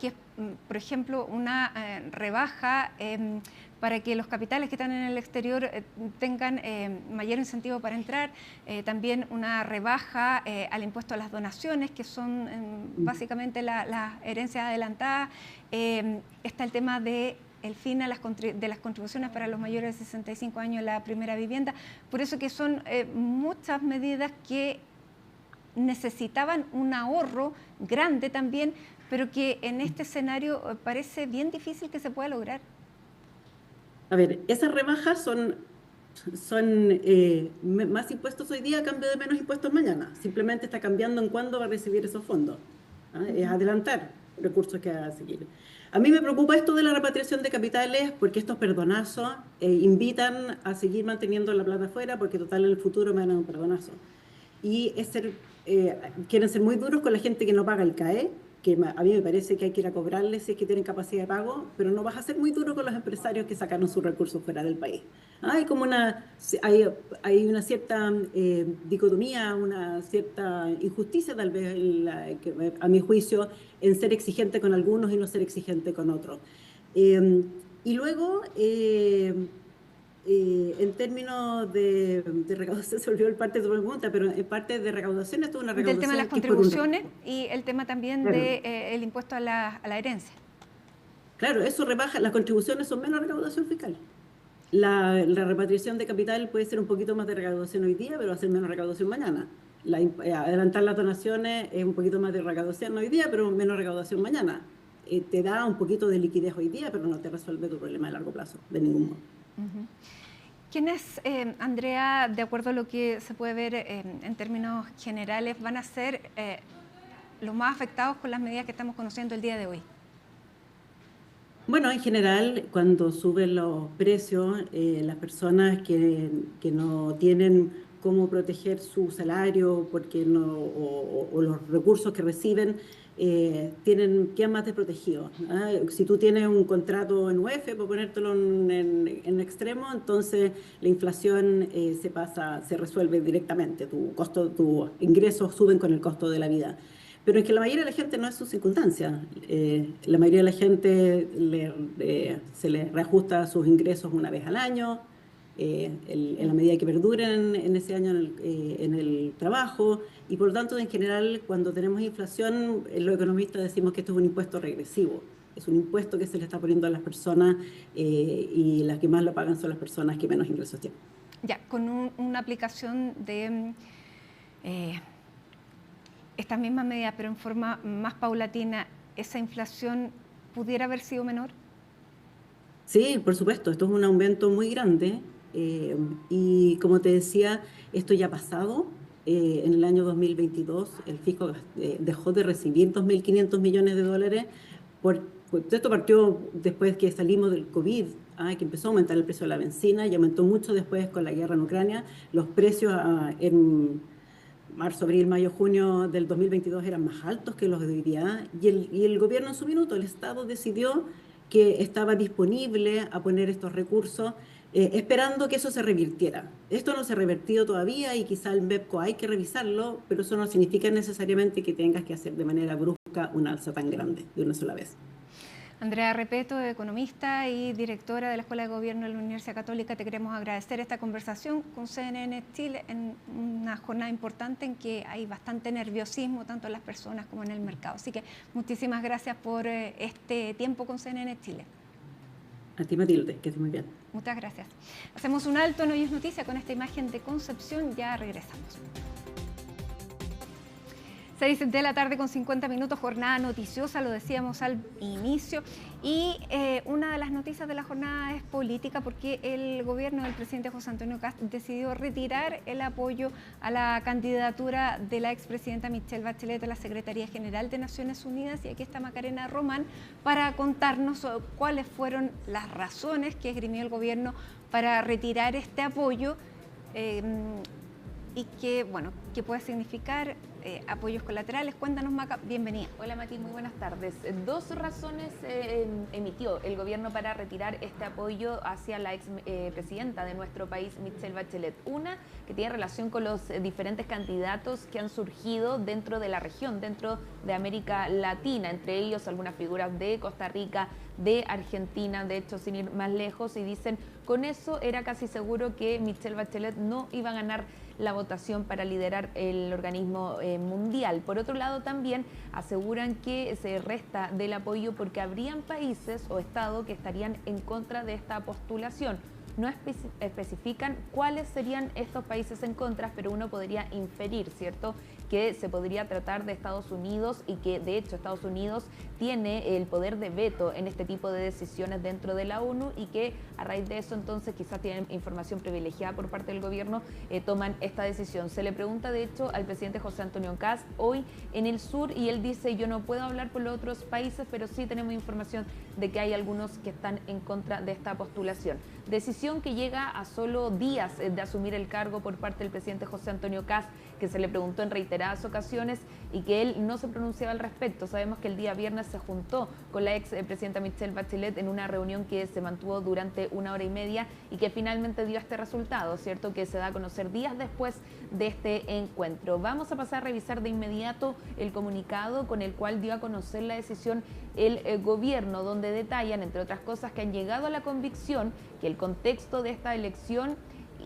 S1: que es, por ejemplo, una rebaja para que los capitales que están en el exterior tengan mayor incentivo para entrar, también una rebaja al impuesto a las donaciones, que son básicamente las herencias adelantadas. Está el tema de el fin de las contribuciones para los mayores de 65 años en la primera vivienda. Por eso que son muchas medidas que necesitaban un ahorro grande también, pero que en este escenario parece bien difícil que se pueda lograr.
S5: A ver, esas rebajas son más impuestos hoy día a cambio de menos impuestos mañana. Simplemente está cambiando en cuándo va a recibir esos fondos. Es adelantar recursos que va a seguir. A mí me preocupa esto de la repatriación de capitales porque estos perdonazos invitan a seguir manteniendo la plata afuera porque total en el futuro me dan un perdonazo. Y quieren ser muy duros con la gente que no paga el CAE, que a mí me parece que hay que ir a cobrarles si es que tienen capacidad de pago, pero no vas a ser muy duro con los empresarios que sacaron sus recursos fuera del país. Hay hay una cierta dicotomía, una cierta injusticia tal vez, a mi juicio, en ser exigente con algunos y no ser exigente con otros. Y luego, en términos de recaudación, se olvidó el parte de tu pregunta, pero en parte de recaudación, esto es una recaudación.
S1: Del tema de las contribuciones y el tema también del impuesto a la herencia.
S5: Claro, eso rebaja, las contribuciones son menos recaudación fiscal. La repatriación de capital puede ser un poquito más de recaudación hoy día, pero va a ser menos recaudación mañana. Adelantar las donaciones es un poquito más de recaudación hoy día, pero menos recaudación mañana. Te da un poquito de liquidez hoy día, pero no te resuelve tu problema de largo plazo, de ningún modo.
S1: ¿Quiénes, Andrea, de acuerdo a lo que se puede ver en términos generales, van a ser los más afectados con las medidas que estamos conociendo el día de hoy?
S5: Bueno, en general, cuando suben los precios, las personas que no tienen cómo proteger su salario porque o los recursos que reciben, quedan más desprotegidos. Si tú tienes un contrato en UF, por ponértelo en extremo, entonces la inflación se resuelve directamente. Tus ingresos suben con el costo de la vida. Pero es que la mayoría de la gente no es su circunstancia. La mayoría de la gente se le reajusta sus ingresos una vez al año, en la medida que perduren en ese año en el trabajo, y por lo tanto, en general, cuando tenemos inflación, los economistas decimos que esto es un impuesto regresivo. Es un impuesto que se le está poniendo a las personas y las que más lo pagan son las personas que menos ingresos tienen.
S1: Ya, con una aplicación de estas mismas medidas, pero en forma más paulatina, ¿esa inflación pudiera haber sido menor?
S5: Sí, por supuesto, esto es un aumento muy grande y como te decía, esto ya ha pasado. En el año 2022 el fisco dejó de recibir 2.500 millones de dólares. Esto partió después que salimos del COVID, que empezó a aumentar el precio de la benzina y aumentó mucho después con la guerra en Ucrania. Los precios en marzo, abril, mayo, junio del 2022 eran más altos que los de hoy día y el gobierno en su minuto, el Estado decidió que estaba disponible a poner estos recursos esperando que eso se revirtiera. Esto no se ha revertido todavía y quizá el MEPCO hay que revisarlo, pero eso no significa necesariamente que tengas que hacer de manera brusca una alza tan grande de una sola vez.
S1: Andrea Repeto, economista y directora de la Escuela de Gobierno de la Universidad Católica, te queremos agradecer esta conversación con CNN Chile en una jornada importante en que hay bastante nerviosismo tanto en las personas como en el mercado. Así que muchísimas gracias por este tiempo con CNN Chile.
S5: A ti, Matilde, que estés muy bien.
S1: Muchas gracias. Hacemos un alto en Hoy es Noticia con esta imagen de Concepción. Ya regresamos. 6 de la tarde con 50 minutos, jornada noticiosa, lo decíamos al inicio. Y una de las noticias de la jornada es política porque el gobierno del presidente José Antonio Kast decidió retirar el apoyo a la candidatura de la expresidenta Michelle Bachelet a la Secretaría General de Naciones Unidas. Y aquí está Macarena Román para contarnos cuáles fueron las razones que esgrimió el gobierno para retirar este apoyo y qué puede significar apoyos colaterales. Cuéntanos, Maca, bienvenida.
S7: Hola, Mati, muy buenas tardes. Dos razones emitió el gobierno para retirar este apoyo hacia la ex presidenta de nuestro país, Michelle Bachelet. Una que tiene relación con los diferentes candidatos que han surgido dentro de la región, dentro de América Latina, entre ellos algunas figuras de Costa Rica, de Argentina, de hecho, sin ir más lejos, y dicen, con eso era casi seguro que Michelle Bachelet no iba a ganar la votación para liderar el organismo mundial. Por otro lado, también aseguran que se resta del apoyo porque habrían países o estados que estarían en contra de esta postulación. No especifican cuáles serían estos países en contra, pero uno podría inferir, ¿cierto?, que se podría tratar de Estados Unidos y que de hecho Estados Unidos tiene el poder de veto en este tipo de decisiones dentro de la ONU y que a raíz de eso entonces quizás tienen información privilegiada por parte del gobierno, toman esta decisión. Se le pregunta de hecho al presidente José Antonio Kast hoy en el sur y él dice, yo no puedo hablar por los otros países, pero sí tenemos información de que hay algunos que están en contra de esta postulación. Decisión que llega a solo días de asumir el cargo por parte del presidente José Antonio Kast, que se le preguntó en reiteradas ocasiones y que él no se pronunciaba al respecto. Sabemos que el día viernes se juntó con la ex presidenta Michelle Bachelet en una reunión que se mantuvo durante 1 hora y media y que finalmente dio este resultado, ¿cierto?, que se da a conocer días después de este encuentro. Vamos a pasar a revisar de inmediato el comunicado con el cual dio a conocer la decisión el gobierno, donde detallan, entre otras cosas, que han llegado a la convicción que el contexto de esta elección,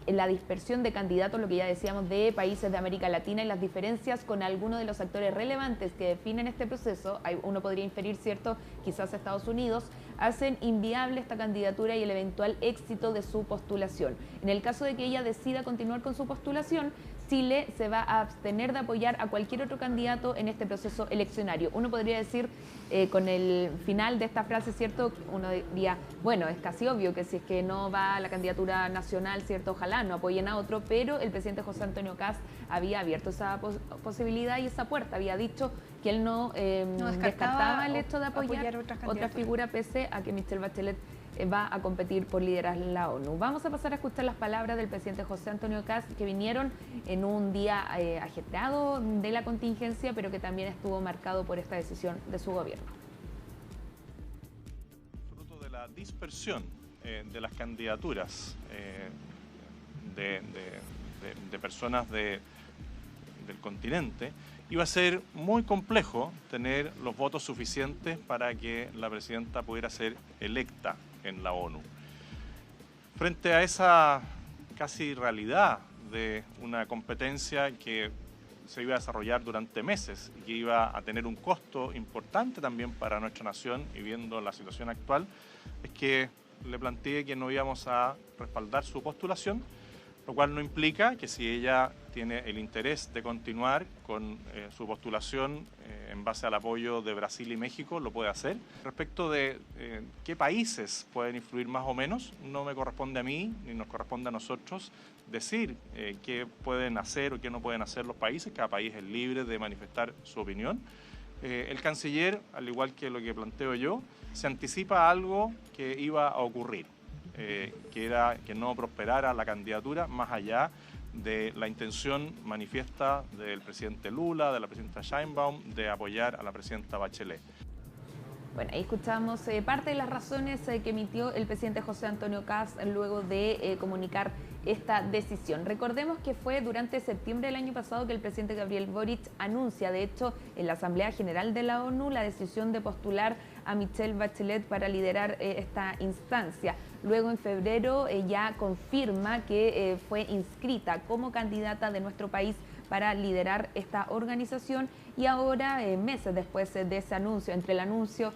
S7: la dispersión de candidatos, lo que ya decíamos, de países de América Latina y las diferencias con algunos de los actores relevantes que definen este proceso, uno podría inferir, ¿cierto?, quizás Estados Unidos, hacen inviable esta candidatura y el eventual éxito de su postulación. En el caso de que ella decida continuar con su postulación, Chile se va a abstener de apoyar a cualquier otro candidato en este proceso eleccionario. Uno podría decir, con el final de esta frase, ¿cierto?, uno diría, bueno, es casi obvio que si es que no va a la candidatura nacional, ¿cierto?, ojalá no apoyen a otro, pero el presidente José Antonio Kast había abierto esa posibilidad y esa puerta, había dicho que él no descartaba el hecho de apoyar otra figura, pese a que Michelle Bachelet va a competir por liderar la ONU. Vamos a pasar a escuchar las palabras del presidente José Antonio Kast, que vinieron en un día ajetreado de la contingencia, pero que también estuvo marcado por esta decisión de su gobierno.
S2: Fruto de la dispersión de las candidaturas de personas del continente, iba a ser muy complejo tener los votos suficientes para que la presidenta pudiera ser electa en la ONU. Frente a esa casi realidad de una competencia que se iba a desarrollar durante meses y que iba a tener un costo importante también para nuestra nación, y viendo la situación actual, es que le planteé que no íbamos a respaldar su postulación, lo cual no implica que si ella tiene el interés de continuar con su postulación en base al apoyo de Brasil y México, lo puede hacer. Respecto de qué países pueden influir más o menos, no me corresponde a mí, ni nos corresponde a nosotros decir qué pueden hacer o qué no pueden hacer los países. Cada país es libre de manifestar su opinión. El canciller, al igual que lo que planteo yo, se anticipa a algo que iba a ocurrir. Que era que no prosperara la candidatura más allá de la intención manifiesta del presidente Lula, de la presidenta Sheinbaum, de apoyar a la presidenta Bachelet.
S7: Bueno, ahí escuchamos parte de las razones que emitió el presidente José Antonio Kast luego de comunicar esta decisión. Recordemos que fue durante septiembre del año pasado que el presidente Gabriel Boric anuncia, de hecho, en la Asamblea General de la ONU, la decisión de postular a Michelle Bachelet para liderar esta instancia. Luego, en febrero, ya confirma que fue inscrita como candidata de nuestro país para liderar esta organización, y ahora, meses después de ese anuncio, entre el anuncio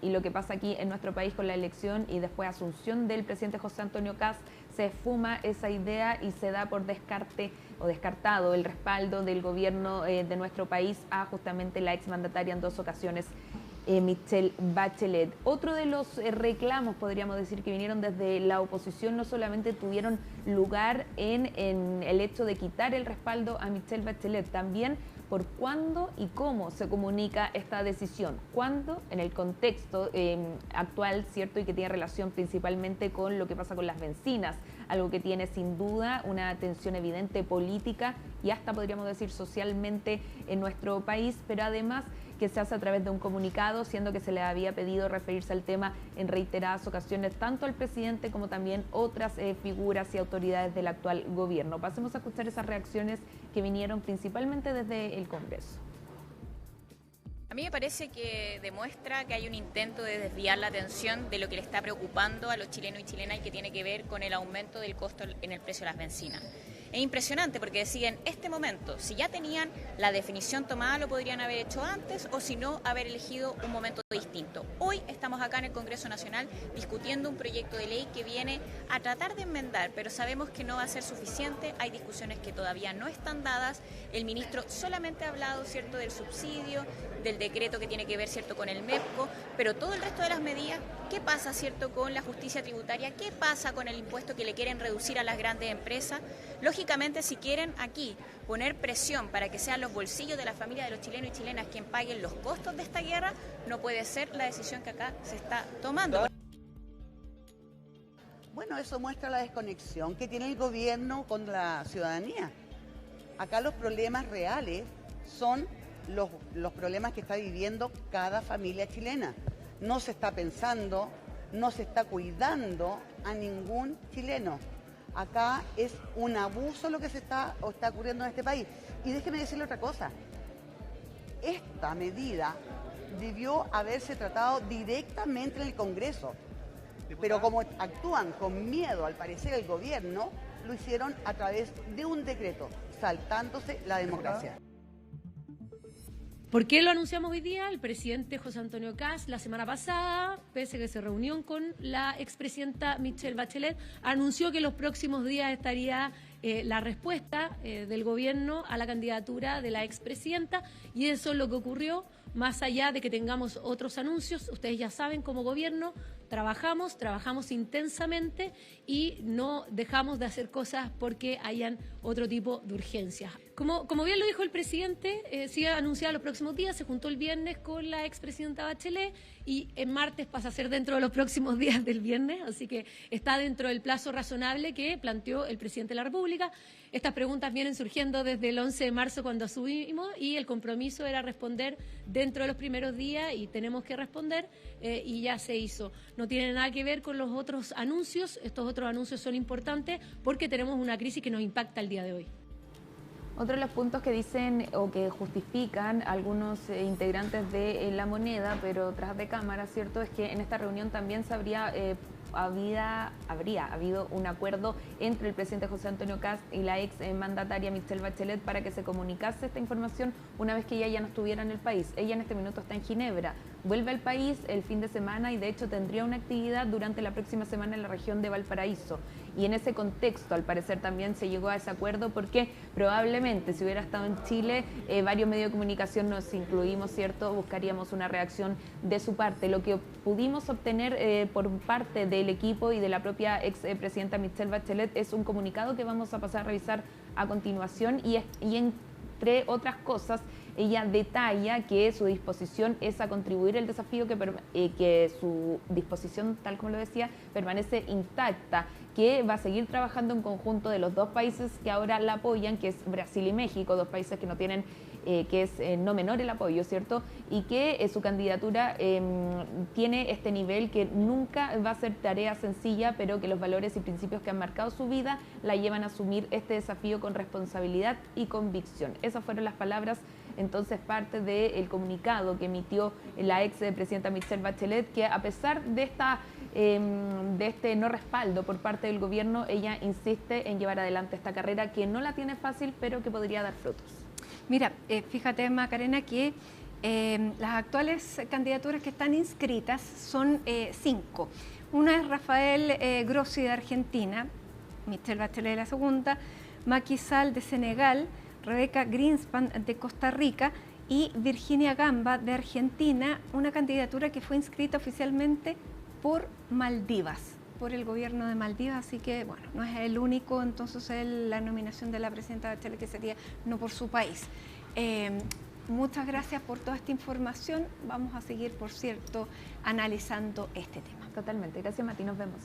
S7: y lo que pasa aquí en nuestro país con la elección y después asunción del presidente José Antonio Kast, se esfuma esa idea y se da por descarte o descartado el respaldo del gobierno de nuestro país a justamente la exmandataria en 2 ocasiones, Michelle Bachelet. Otro de los reclamos, podríamos decir, que vinieron desde la oposición, no solamente tuvieron lugar en el hecho de quitar el respaldo a Michelle Bachelet, también por cuándo y cómo se comunica esta decisión. Cuándo, en el contexto actual, ¿cierto?, y que tiene relación principalmente con lo que pasa con las bencinas, algo que tiene sin duda una tensión evidente política y hasta podríamos decir socialmente en nuestro país, pero además que se hace a través de un comunicado, siendo que se le había pedido referirse al tema en reiteradas ocasiones, tanto al presidente como también otras figuras y autoridades del actual gobierno. Pasemos a escuchar esas reacciones que vinieron principalmente desde el Congreso.
S8: A mí me parece que demuestra que hay un intento de desviar la atención de lo que le está preocupando a los chilenos y chilenas, y que tiene que ver con el aumento del costo en el precio de las bencinas. Es impresionante porque deciden este momento, si ya tenían la definición tomada, lo podrían haber hecho antes, o si no, haber elegido un momento distinto. Hoy estamos acá en el Congreso Nacional discutiendo un proyecto de ley que viene a tratar de enmendar, pero sabemos que no va a ser suficiente. Hay discusiones que todavía no están dadas. El ministro solamente ha hablado, ¿cierto?, del subsidio, del decreto que tiene que ver, ¿cierto?, con el MEPCO, pero todo el resto de las medidas, ¿qué pasa, ¿cierto?, con la justicia tributaria? ¿Qué pasa con el impuesto que le quieren reducir a las grandes empresas? Lógicamente, si quieren aquí poner presión para que sean los bolsillos de la familia de los chilenos y chilenas quien paguen los costos de esta guerra, no puede ser la decisión que acá se está tomando.
S9: Bueno, eso muestra la desconexión que tiene el gobierno con la ciudadanía. Acá los problemas reales son los problemas que está viviendo cada familia chilena. No se está pensando, no se está cuidando a ningún chileno. Acá es un abuso lo que está ocurriendo en este país. Y déjeme decirle otra cosa. Esta medida debió haberse tratado directamente en el Congreso. Pero como actúan con miedo, al parecer, el gobierno, lo hicieron a través de un decreto, saltándose la democracia.
S10: ¿Por qué lo anunciamos hoy día? El presidente José Antonio Kast, la semana pasada, pese a que se reunió con la expresidenta Michelle Bachelet, anunció que en los próximos días estaría la respuesta del gobierno a la candidatura de la expresidenta, y eso es lo que ocurrió, más allá de que tengamos otros anuncios. Ustedes ya saben, como gobierno trabajamos intensamente y no dejamos de hacer cosas porque hayan otro tipo de urgencias. Como bien lo dijo el presidente, se iba a anunciar los próximos días, se juntó el viernes con la expresidenta Bachelet y en martes pasa a ser dentro de los próximos días del viernes, así que está dentro del plazo razonable que planteó el presidente de la República. Estas preguntas vienen surgiendo desde el 11 de marzo cuando asumimos y el compromiso era responder dentro de los primeros días y tenemos que responder y ya se hizo. No tiene nada que ver con los otros anuncios, estos otros anuncios son importantes porque tenemos una crisis que nos impacta el día de hoy.
S7: Otro de los puntos que dicen o que justifican algunos integrantes de La Moneda, pero tras de cámara, ¿cierto?, es que en esta reunión también se habría habido un acuerdo entre el presidente José Antonio Kast y la ex mandataria Michelle Bachelet para que se comunicase esta información una vez que ella ya no estuviera en el país. Ella en este minuto está en Ginebra, vuelve al país el fin de semana y de hecho tendría una actividad durante la próxima semana en la región de Valparaíso. Y en ese contexto, al parecer, también se llegó a ese acuerdo porque probablemente si hubiera estado en Chile, varios medios de comunicación nos incluimos, ¿cierto?, buscaríamos una reacción de su parte. Lo que pudimos obtener por parte del equipo y de la propia ex presidenta Michelle Bachelet es un comunicado que vamos a pasar a revisar a continuación y entre otras cosas, ella detalla que su disposición es a contribuir el desafío, que su disposición, tal como lo decía, permanece intacta, que va a seguir trabajando en conjunto de los dos países que ahora la apoyan, que es Brasil y México, dos países que no tienen, que es no menor el apoyo, ¿cierto? Y que su candidatura tiene este nivel que nunca va a ser tarea sencilla, pero que los valores y principios que han marcado su vida la llevan a asumir este desafío con responsabilidad y convicción. Esas fueron las palabras, entonces, parte del comunicado que emitió la ex presidenta Michelle Bachelet, que a pesar de este no respaldo por parte del gobierno, ella insiste en llevar adelante esta carrera que no la tiene fácil, pero que podría dar frutos.
S1: Mira, fíjate, Macarena, que las actuales candidaturas que están inscritas son 5. Una es Rafael Grossi de Argentina, Michelle Bachelet de la segunda, Macky Sall de Senegal, Rebeca Greenspan de Costa Rica y Virginia Gamba de Argentina, una candidatura que fue inscrita oficialmente por Maldivas, por el gobierno de Maldivas, así que bueno, no es el único, entonces la nominación de la presidenta Bachelet que sería no por su país. Muchas gracias por toda esta información, vamos a seguir, por cierto, analizando este tema.
S7: Totalmente, gracias Mati, nos vemos.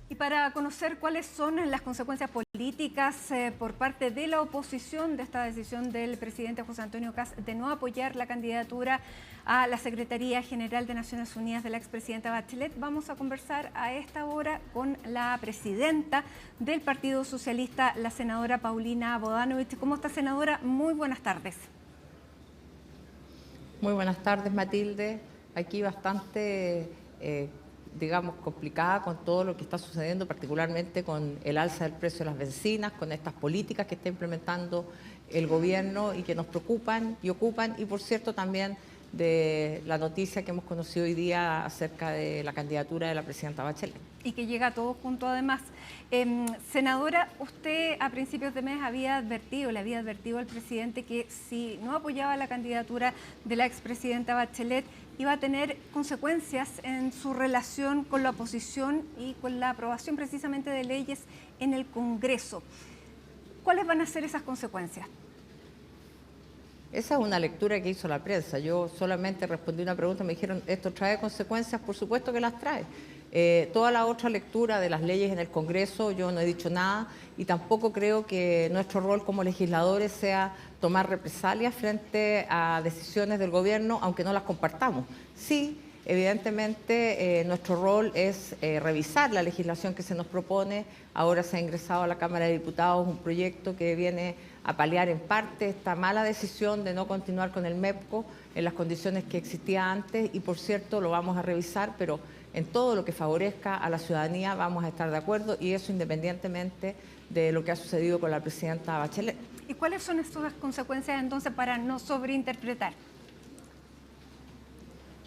S1: Y para conocer cuáles son las consecuencias políticas por parte de la oposición de esta decisión del presidente José Antonio Kast de no apoyar la candidatura a la Secretaría General de Naciones Unidas de la expresidenta Bachelet, vamos a conversar a esta hora con la presidenta del Partido Socialista, la senadora Paulina Bodanovich. ¿Cómo está, senadora? Muy buenas tardes.
S12: Muy buenas tardes, Matilde. Aquí bastante digamos, complicada con todo lo que está sucediendo, particularmente con el alza del precio de las bencinas, con estas políticas que está implementando el gobierno y que nos preocupan y ocupan, y por cierto también de la noticia que hemos conocido hoy día acerca de la candidatura de la presidenta Bachelet.
S1: Y que llega todo junto además. Senadora, usted a principios de mes le había advertido al presidente que si no apoyaba la candidatura de la expresidenta Bachelet iba a tener consecuencias en su relación con la oposición y con la aprobación precisamente de leyes en el Congreso. ¿Cuáles van a ser esas consecuencias?
S12: Esa es una lectura que hizo la prensa. Yo solamente respondí una pregunta, me dijeron, ¿esto trae consecuencias? Por supuesto que las trae. Toda la otra lectura de las leyes en el Congreso, yo no he dicho nada y tampoco creo que nuestro rol como legisladores sea tomar represalias frente a decisiones del gobierno, aunque no las compartamos. Sí, Evidentemente, nuestro rol es revisar la legislación que se nos propone. Ahora se ha ingresado a la Cámara de Diputados un proyecto que viene a paliar en parte esta mala decisión de no continuar con el MEPCO en las condiciones que existía antes y, por cierto, lo vamos a revisar, pero en todo lo que favorezca a la ciudadanía vamos a estar de acuerdo, y eso independientemente de lo que ha sucedido con la presidenta Bachelet.
S1: ¿Y cuáles son estas consecuencias entonces para no sobreinterpretar?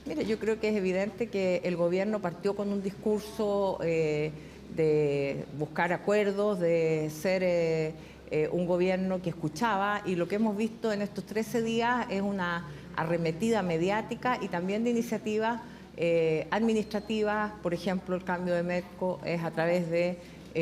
S12: Mire, yo creo que es evidente que el gobierno partió con un discurso de buscar acuerdos, de ser un gobierno que escuchaba, y lo que hemos visto en estos 13 días es una arremetida mediática y también de iniciativas administrativas. Por ejemplo, el cambio de MEPCO es a través de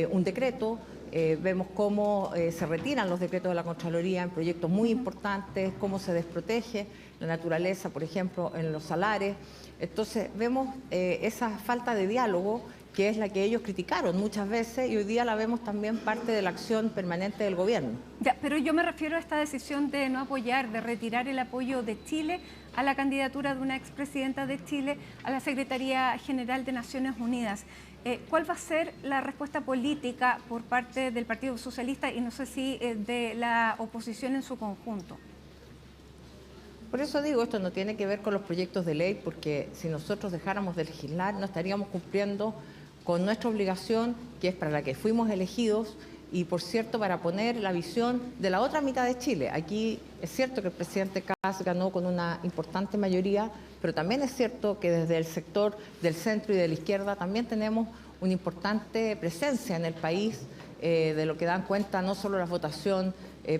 S12: un decreto. Vemos cómo se retiran los decretos de la Contraloría en proyectos muy importantes, cómo se desprotege la naturaleza, por ejemplo, en los salares. Entonces vemos esa falta de diálogo, que es la que ellos criticaron muchas veces, y hoy día la vemos también parte de la acción permanente del gobierno.
S1: Ya, pero yo me refiero a esta decisión de no apoyar, de retirar el apoyo de Chile a la candidatura de una expresidenta de Chile a la Secretaría General de Naciones Unidas. ¿Cuál va a ser la respuesta política por parte del Partido Socialista y no sé si de la oposición en su conjunto?
S12: Por eso digo, esto no tiene que ver con los proyectos de ley, porque si nosotros dejáramos de legislar no estaríamos cumpliendo con nuestra obligación, que es para la que fuimos elegidos, y por cierto para poner la visión de la otra mitad de Chile. Aquí es cierto que el presidente Kast ganó con una importante mayoría, pero también es cierto que desde el sector del centro y de la izquierda también tenemos una importante presencia en el país, de lo que dan cuenta no solo la votación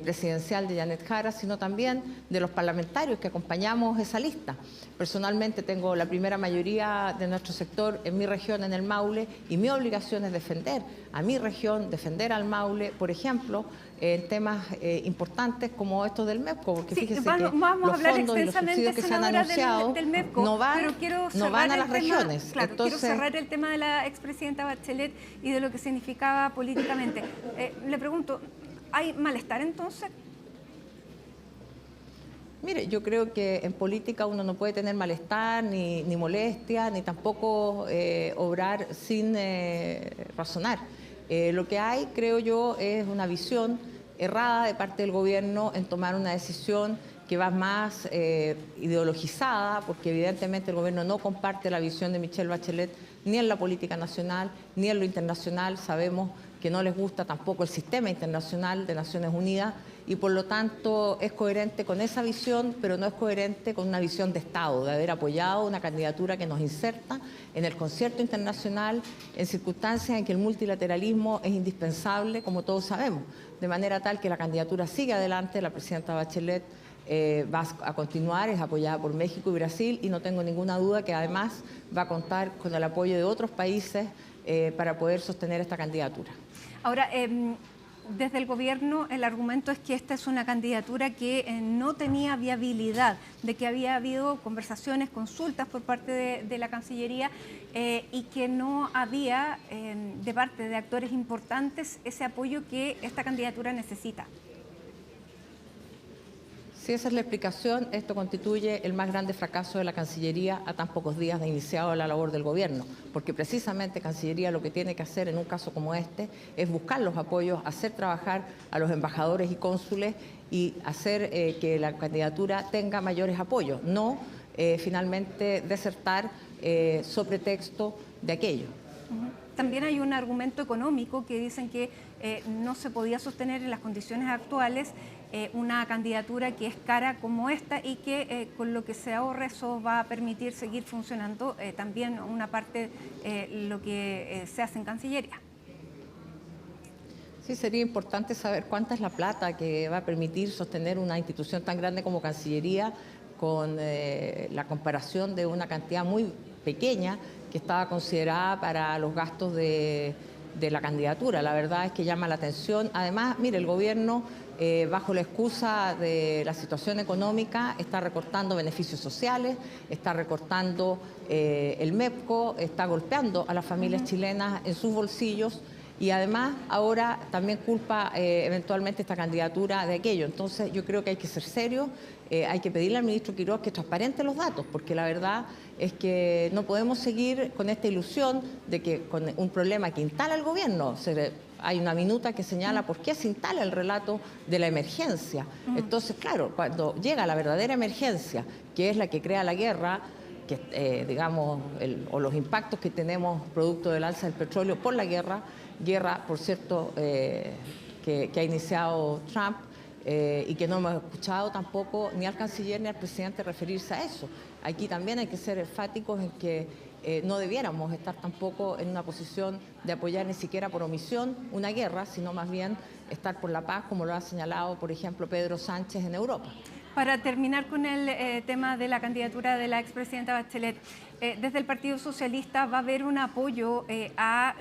S12: presidencial de Janet Jara, sino también de los parlamentarios que acompañamos esa lista. Personalmente tengo la primera mayoría de nuestro sector en mi región, en el Maule, y mi obligación es defender a mi región, defender al Maule, por ejemplo, en temas importantes como estos del MEPCO, porque
S1: sí,
S12: fíjese
S1: vamos
S12: que
S1: a hablar
S12: los fondos y los subsidios que se han anunciado
S1: del MEPCO,
S12: no van a las regiones.
S1: Claro,
S12: entonces,
S1: quiero cerrar el tema de la expresidenta Bachelet y de lo que significaba políticamente. Le pregunto, ¿hay malestar entonces?
S12: Mire, yo creo que en política uno no puede tener malestar, ni molestia, ni tampoco obrar sin razonar. Lo que hay, creo yo, es una visión errada de parte del gobierno en tomar una decisión que va más ideologizada, porque evidentemente el gobierno no comparte la visión de Michelle Bachelet ni en la política nacional, ni en lo internacional. Sabemos que no les gusta tampoco el sistema internacional de Naciones Unidas y por lo tanto es coherente con esa visión, pero no es coherente con una visión de Estado, de haber apoyado una candidatura que nos inserta en el concierto internacional en circunstancias en que el multilateralismo es indispensable, como todos sabemos, de manera tal que la candidatura sigue adelante. La presidenta Bachelet va a continuar, es apoyada por México y Brasil, y no tengo ninguna duda que además va a contar con el apoyo de otros países para poder sostener esta candidatura.
S1: Ahora, desde el gobierno el argumento es que esta es una candidatura que no tenía viabilidad, de que había habido conversaciones, consultas por parte de la Cancillería y que no había de parte de actores importantes ese apoyo que esta candidatura necesita.
S12: Si esa es la explicación, esto constituye el más grande fracaso de la Cancillería a tan pocos días de iniciado la labor del gobierno, porque precisamente Cancillería lo que tiene que hacer en un caso como este es buscar los apoyos, hacer trabajar a los embajadores y cónsules y hacer que la candidatura tenga mayores apoyos, no finalmente desertar sobre texto de aquello.
S1: También hay un argumento económico que dicen que no se podía sostener en las condiciones actuales una candidatura que es cara como esta y que con lo que se ahorre eso va a permitir seguir funcionando también una parte lo que se hace en Cancillería.
S12: Sí, sería importante saber cuánta es la plata que va a permitir sostener una institución tan grande como Cancillería con la comparación de una cantidad muy pequeña que estaba considerada para los gastos de la candidatura. La verdad es que llama la atención. Además, mire, el gobierno, bajo la excusa de la situación económica, está recortando beneficios sociales, está recortando el MEPCO, está golpeando a las familias chilenas en sus bolsillos y además ahora también culpa eventualmente esta candidatura de aquello. Entonces yo creo que hay que ser serios, hay que pedirle al ministro Quiroz que transparente los datos, porque la verdad es que no podemos seguir con esta ilusión de que con un problema que instala el gobierno, hay una minuta que señala por qué se instala el relato de la emergencia. Entonces, claro, cuando llega la verdadera emergencia, que es la que crea la guerra, que digamos, o los impactos que tenemos producto del alza del petróleo por la guerra, por cierto, que ha iniciado Trump, y que no hemos escuchado tampoco ni al canciller ni al presidente referirse a eso. Aquí también hay que ser enfáticos en que no debiéramos estar tampoco en una posición de apoyar ni siquiera por omisión una guerra, sino más bien estar por la paz, como lo ha señalado, por ejemplo, Pedro Sánchez en Europa.
S1: Para terminar con el tema de la candidatura de la expresidenta Bachelet, desde el Partido Socialista va a haber un apoyo a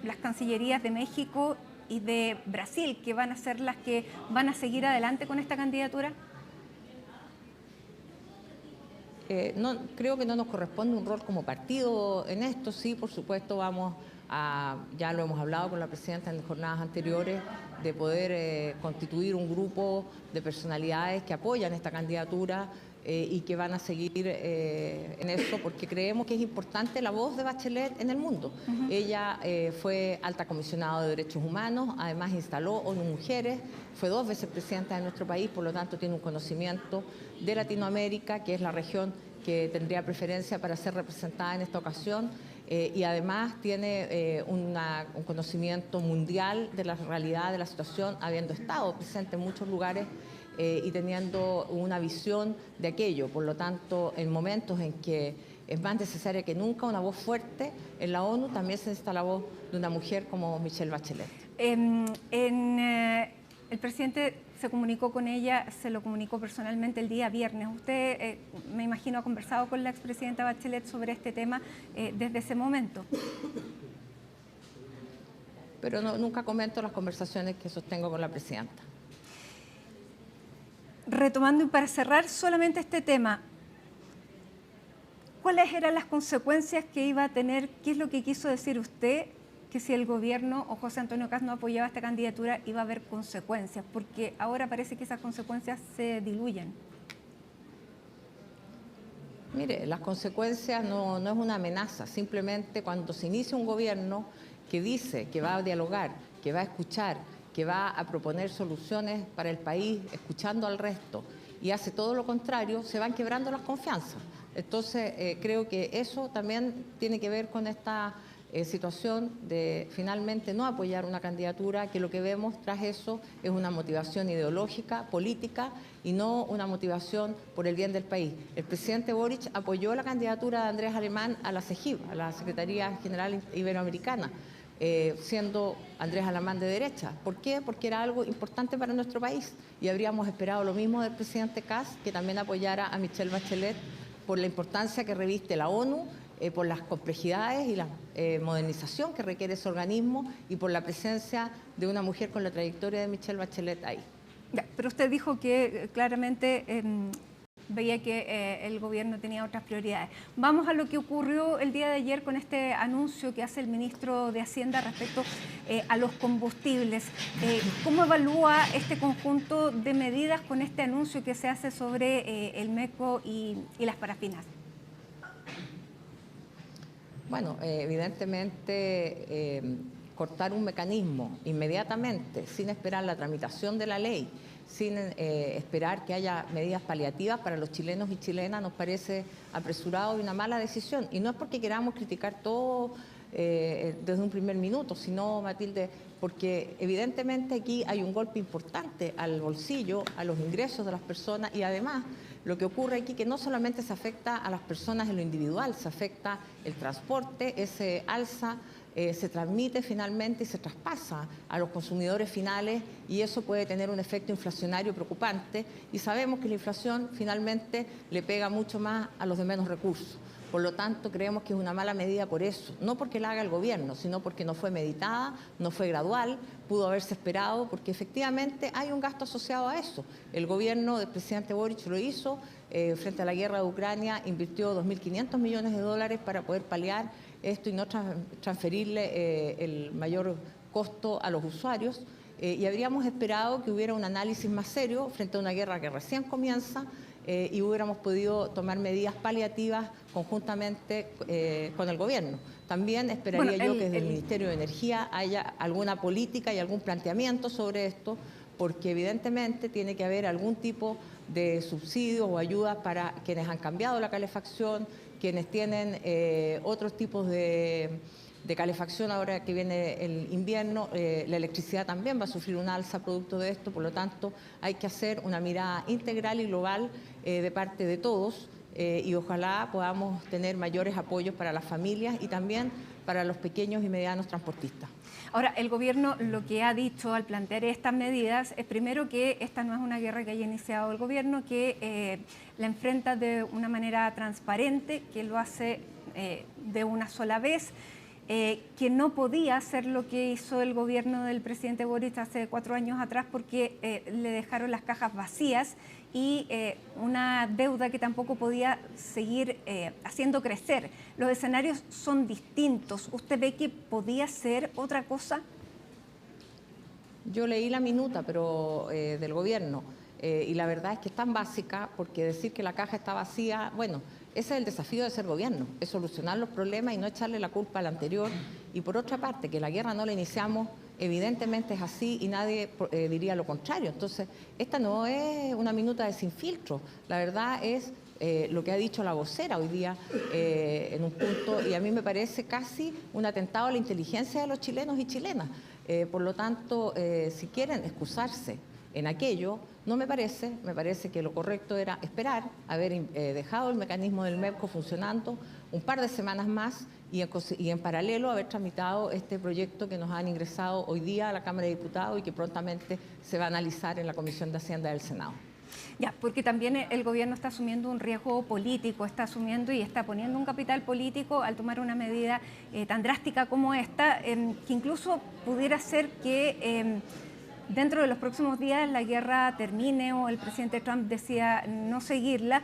S1: las cancillerías de México y de Brasil, que van a ser las que van a seguir adelante con esta candidatura.
S12: No, creo que no nos corresponde un rol como partido en esto. Sí, por supuesto, ya lo hemos hablado con la presidenta en jornadas anteriores, de poder constituir un grupo de personalidades que apoyan esta candidatura y que van a seguir en eso, porque creemos que es importante la voz de Bachelet en el mundo. Ella fue alta comisionada de Derechos Humanos, además instaló ONU Mujeres, fue 2 veces presidenta de nuestro país, por lo tanto tiene un conocimiento de Latinoamérica, que es la región que tendría preferencia para ser representada en esta ocasión, y además tiene un conocimiento mundial de la realidad de la situación, habiendo estado presente en muchos lugares y teniendo una visión de aquello. Por lo tanto, en momentos en que es más necesaria que nunca una voz fuerte en la ONU, también se necesita la voz de una mujer como Michelle Bachelet.
S1: El presidente se comunicó con ella, se lo comunicó personalmente el día viernes. Usted, me imagino, ha conversado con la expresidenta Bachelet sobre este tema desde ese momento.
S12: Pero nunca comento las conversaciones que sostengo con la presidenta.
S1: Retomando y para cerrar solamente este tema, ¿cuáles eran las consecuencias que iba a tener? ¿Qué es lo que quiso decir usted? Que si el gobierno o José Antonio Kast no apoyaba esta candidatura iba a haber consecuencias, porque ahora parece que esas consecuencias se diluyen.
S12: Mire, las consecuencias no es una amenaza, simplemente cuando se inicia un gobierno que dice que va a dialogar, que va a escuchar, que va a proponer soluciones para el país, escuchando al resto, y hace todo lo contrario, se van quebrando las confianzas. Entonces, creo que eso también tiene que ver con esta situación de finalmente no apoyar una candidatura, que lo que vemos tras eso es una motivación ideológica, política, y no una motivación por el bien del país. El presidente Boric apoyó la candidatura de Andrés Alemán a la CEGIB, a la Secretaría General Iberoamericana, siendo Andrés Alemán de derecha. ¿Por qué? Porque era algo importante para nuestro país, y habríamos esperado lo mismo del presidente Kast, que también apoyara a Michelle Bachelet por la importancia que reviste la ONU, por las complejidades y la modernización que requiere ese organismo, y por la presencia de una mujer con la trayectoria de Michelle Bachelet ahí.
S1: Ya, pero usted dijo que claramente veía que el gobierno tenía otras prioridades. Vamos a lo que ocurrió el día de ayer con este anuncio que hace el ministro de Hacienda respecto a los combustibles. ¿Cómo evalúa este conjunto de medidas con este anuncio que se hace sobre el MEPCO y las parafinas?
S12: Bueno, evidentemente cortar un mecanismo inmediatamente, sin esperar la tramitación de la ley, sin esperar que haya medidas paliativas para los chilenos y chilenas, nos parece apresurado y una mala decisión. Y no es porque queramos criticar todo desde un primer minuto, sino, Matilde, porque evidentemente aquí hay un golpe importante al bolsillo, a los ingresos de las personas, y además lo que ocurre aquí que no solamente se afecta a las personas en lo individual, se afecta el transporte, ese alza se transmite finalmente y se traspasa a los consumidores finales, y eso puede tener un efecto inflacionario preocupante, y sabemos que la inflación finalmente le pega mucho más a los de menos recursos. Por lo tanto, creemos que es una mala medida por eso, no porque la haga el gobierno, sino porque no fue meditada, no fue gradual, pudo haberse esperado, porque efectivamente hay un gasto asociado a eso. El gobierno del presidente Boric lo hizo, frente a la guerra de Ucrania, invirtió 2.500 millones de dólares para poder paliar esto y no transferirle el mayor costo a los usuarios. Y habríamos esperado que hubiera un análisis más serio frente a una guerra que recién comienza y hubiéramos podido tomar medidas paliativas conjuntamente con el gobierno. También esperaría yo que desde el Ministerio de Energía haya alguna política y algún planteamiento sobre esto, porque evidentemente tiene que haber algún tipo de subsidios o ayudas para quienes han cambiado la calefacción, quienes tienen otros tipos de calefacción ahora que viene el invierno. La electricidad también va a sufrir un alza producto de esto, por lo tanto hay que hacer una mirada integral y global de parte de todos y ojalá podamos tener mayores apoyos para las familias y también para los pequeños y medianos transportistas.
S1: Ahora, el gobierno lo que ha dicho al plantear estas medidas es primero que esta no es una guerra que haya iniciado el gobierno, que la enfrenta de una manera transparente, que lo hace de una sola vez, que no podía hacer lo que hizo el gobierno del presidente Boric hace 4 años atrás porque le dejaron las cajas vacías y una deuda que tampoco podía seguir haciendo crecer. Los escenarios son distintos. ¿Usted ve que podía ser otra cosa?
S12: Yo leí la minuta pero del gobierno y la verdad es que es tan básica, porque decir que la caja está vacía, bueno, ese es el desafío de ser gobierno, es solucionar los problemas y no echarle la culpa al anterior. Y por otra parte, que la guerra no la iniciamos, evidentemente es así y nadie diría lo contrario. Entonces, esta no es una minuta de sin filtro, la verdad es lo que ha dicho la vocera hoy día en un punto, y a mí me parece casi un atentado a la inteligencia de los chilenos y chilenas. Por lo tanto, si quieren excusarse en aquello, no me parece que lo correcto era esperar, haber dejado el mecanismo del MEPCO funcionando un par de semanas más y en paralelo haber tramitado este proyecto que nos han ingresado hoy día a la Cámara de Diputados y que prontamente se va a analizar en la Comisión de Hacienda del Senado.
S1: Ya, porque también el gobierno está asumiendo un riesgo político, está asumiendo y está poniendo un capital político al tomar una medida tan drástica como esta, que incluso pudiera ser que dentro de los próximos días la guerra termine o el presidente Trump decida no seguirla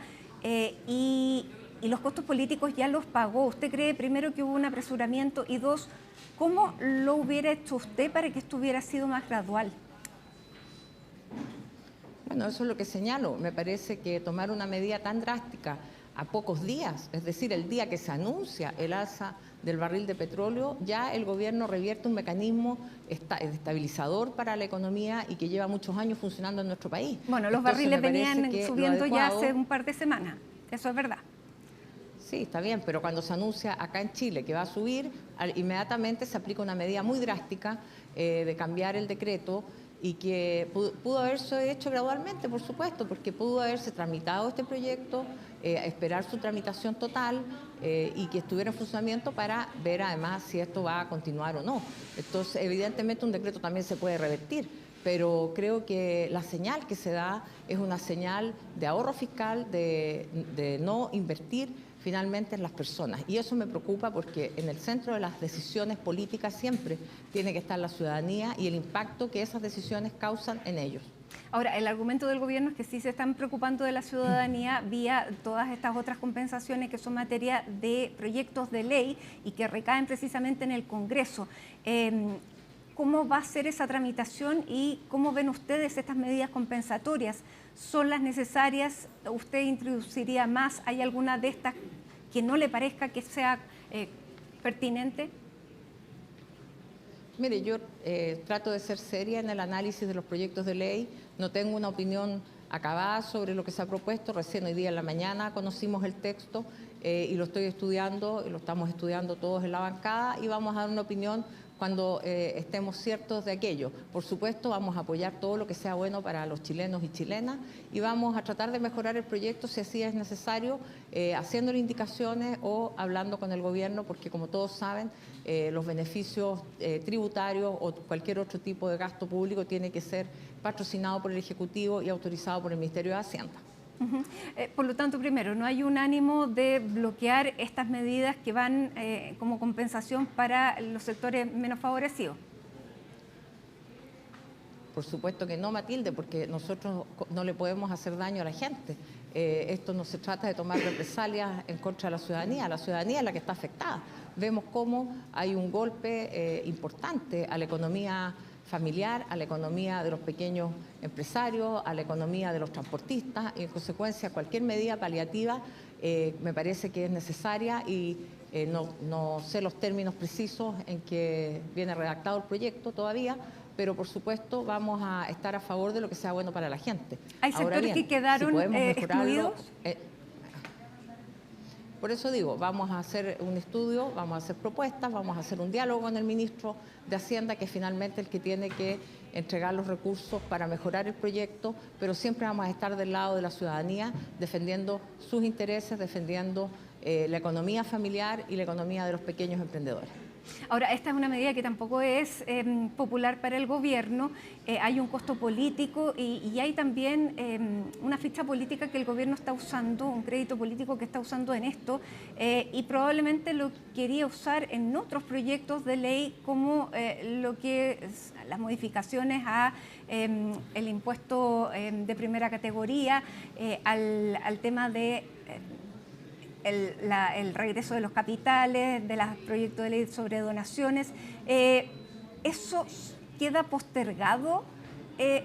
S1: y los costos políticos ya los pagó. ¿Usted cree, primero, que hubo un apresuramiento y dos, cómo lo hubiera hecho usted para que esto hubiera sido más gradual?
S12: Bueno, eso es lo que señalo. Me parece que tomar una medida tan drástica a pocos días, es decir, el día que se anuncia el alza del barril de petróleo, ya el gobierno revierte un mecanismo estabilizador para la economía y que lleva muchos años funcionando en nuestro país.
S1: Bueno, los barriles venían subiendo ya hace un par de semanas, eso es verdad.
S12: Sí, está bien, pero cuando se anuncia acá en Chile que va a subir, inmediatamente se aplica una medida muy drástica de cambiar el decreto y que pudo haberse hecho gradualmente, por supuesto, porque pudo haberse tramitado este proyecto, esperar su tramitación total y que estuviera en funcionamiento para ver además si esto va a continuar o no. Entonces, evidentemente un decreto también se puede revertir, pero creo que la señal que se da es una señal de ahorro fiscal, de no invertir finalmente en las personas. Y eso me preocupa porque en el centro de las decisiones políticas siempre tiene que estar la ciudadanía y el impacto que esas decisiones causan en ellos.
S1: Ahora, el argumento del gobierno es que sí se están preocupando de la ciudadanía vía todas estas otras compensaciones que son materia de proyectos de ley y que recaen precisamente en el Congreso. ¿Cómo va a ser esa tramitación y cómo ven ustedes estas medidas compensatorias? ¿Son las necesarias? ¿Usted introduciría más? ¿Hay alguna de estas que no le parezca que sea pertinente?
S12: Mire, yo trato de ser seria en el análisis de los proyectos de ley. No tengo una opinión acabada sobre lo que se ha propuesto. Recién hoy día en la mañana conocimos el texto y lo estoy estudiando, y lo estamos estudiando todos en la bancada y vamos a dar una opinión cuando estemos ciertos de aquello. Por supuesto, vamos a apoyar todo lo que sea bueno para los chilenos y chilenas y vamos a tratar de mejorar el proyecto si así es necesario, haciéndole indicaciones o hablando con el gobierno, porque como todos saben, los beneficios tributarios o cualquier otro tipo de gasto público tiene que ser patrocinado por el Ejecutivo y autorizado por el Ministerio de Hacienda.
S1: Por lo tanto, primero, no hay un ánimo de bloquear estas medidas que van como compensación para los sectores menos favorecidos.
S12: Por supuesto que no, Matilde, porque nosotros no le podemos hacer daño a la gente. Esto no se trata de tomar represalias en contra de la ciudadanía es la que está afectada. Vemos cómo hay un golpe importante a la economía familiar, a la economía de los pequeños empresarios, a la economía de los transportistas y en consecuencia cualquier medida paliativa me parece que es necesaria y no sé los términos precisos en que viene redactado el proyecto todavía, pero por supuesto vamos a estar a favor de lo que sea bueno para la gente.
S1: ¿Hay sectores que quedaron excluidos?
S12: Por eso digo, vamos a hacer un estudio, vamos a hacer propuestas, vamos a hacer un diálogo con el ministro de Hacienda, que es finalmente el que tiene que entregar los recursos para mejorar el proyecto, pero siempre vamos a estar del lado de la ciudadanía, defendiendo sus intereses, defendiendo la economía familiar y la economía de los pequeños emprendedores.
S1: Ahora, esta es una medida que tampoco es popular para el gobierno, hay un costo político y hay también una ficha política que el gobierno está usando, un crédito político que está usando en esto y probablemente lo quería usar en otros proyectos de ley como lo que es las modificaciones a el impuesto de primera categoría, al tema de el regreso de los capitales, de los proyectos de ley sobre donaciones. ¿Eso queda postergado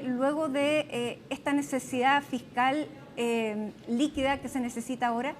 S1: luego de esta necesidad fiscal líquida que se necesita ahora?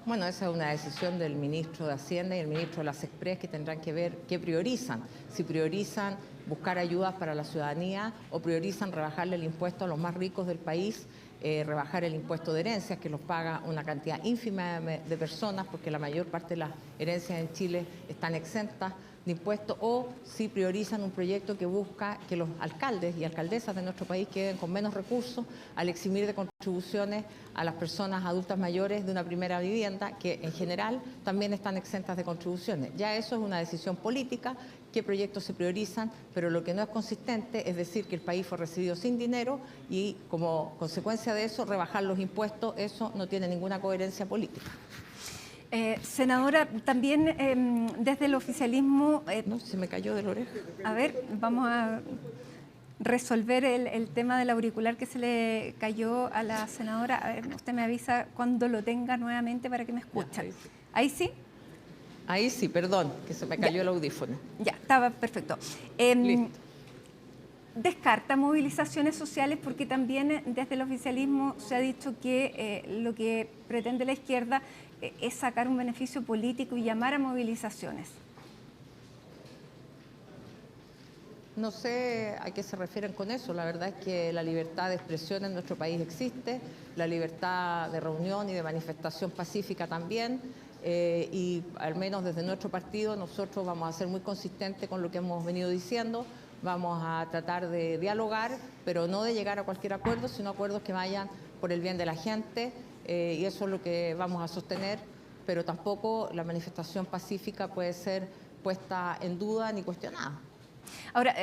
S12: Bueno, esa es una decisión del ministro de Hacienda y el ministro de las Express que tendrán que ver qué priorizan. Si priorizan buscar ayudas para la ciudadanía o priorizan rebajarle el impuesto a los más ricos del país, rebajar el impuesto de herencias, que los paga una cantidad ínfima de personas, porque la mayor parte de las herencias en Chile están exentas de impuestos, o si priorizan un proyecto que busca que los alcaldes y alcaldesas de nuestro país queden con menos recursos al eximir de contribuciones a las personas adultas mayores de una primera vivienda, que en general también están exentas de contribuciones. Ya eso es una decisión política, qué proyectos se priorizan, pero lo que no es consistente es decir que el país fue recibido sin dinero y como consecuencia de eso rebajar los impuestos, eso no tiene ninguna coherencia política.
S1: Senadora, también desde el oficialismo...
S12: No, se me cayó de la oreja.
S1: A ver, vamos a resolver el tema del auricular que se le cayó a la senadora. A ver, usted me avisa cuando lo tenga nuevamente para que me escuche. ¿Ahí sí?
S12: Ahí sí, perdón, que se me cayó el audífono.
S1: Ya, estaba perfecto. Descarta movilizaciones sociales porque también desde el oficialismo se ha dicho que lo que pretende la izquierda es sacar un beneficio político y llamar a movilizaciones.
S12: No sé a qué se refieren con eso. La verdad es que la libertad de expresión en nuestro país existe, la libertad de reunión y de manifestación pacífica también. Y al menos desde nuestro partido nosotros vamos a ser muy consistentes con lo que hemos venido diciendo, vamos a tratar de dialogar, pero no de llegar a cualquier acuerdo, sino acuerdos que vayan por el bien de la gente y eso es lo que vamos a sostener, pero tampoco la manifestación pacífica puede ser puesta en duda ni cuestionada.
S1: Ahora,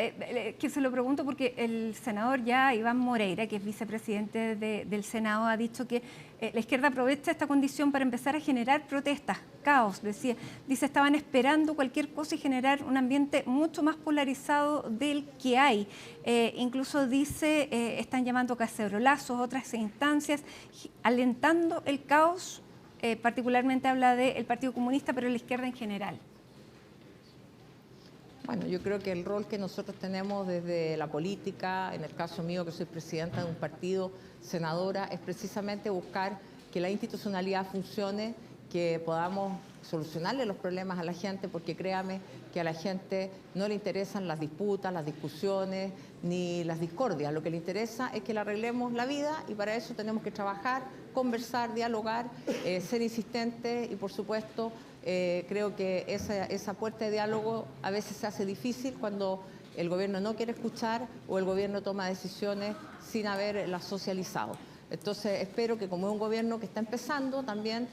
S1: que se lo pregunto porque el senador ya Iván Moreira, que es vicepresidente del Senado, ha dicho que la izquierda aprovecha esta condición para empezar a generar protestas, caos, dice, estaban esperando cualquier cosa y generar un ambiente mucho más polarizado del que hay. Incluso dice, están llamando cacerolazos, otras instancias, alentando el caos, particularmente habla del Partido Comunista, pero la izquierda en general.
S12: Bueno, yo creo que el rol que nosotros tenemos desde la política, en el caso mío que soy presidenta de un partido, senadora, es precisamente buscar que la institucionalidad funcione, que podamos solucionarle los problemas a la gente, porque créame que a la gente no le interesan las disputas, las discusiones, ni las discordias. Lo que le interesa es que le arreglemos la vida y para eso tenemos que trabajar, conversar, dialogar, ser insistentes y por supuesto creo que esa puerta de diálogo a veces se hace difícil cuando el gobierno no quiere escuchar o el gobierno toma decisiones sin haberlas socializado. Entonces espero que como es un gobierno que está empezando también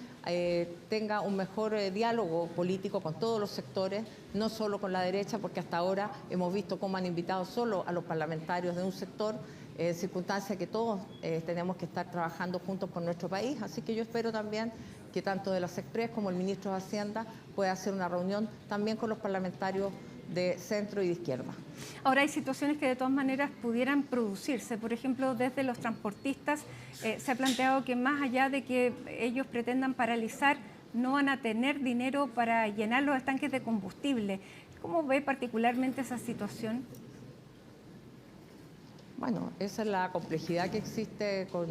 S12: tenga un mejor diálogo político con todos los sectores, no solo con la derecha, porque hasta ahora hemos visto cómo han invitado solo a los parlamentarios de un sector, circunstancia que todos tenemos que estar trabajando juntos por nuestro país. Así que yo espero también que tanto de las Express como el ministro de Hacienda pueda hacer una reunión también con los parlamentarios de centro y de izquierda.
S1: Ahora hay situaciones que de todas maneras pudieran producirse. Por ejemplo, desde los transportistas se ha planteado que más allá de que ellos pretendan paralizar, no van a tener dinero para llenar los estanques de combustible. ¿Cómo ve particularmente esa situación?
S12: Bueno, esa es la complejidad que existe con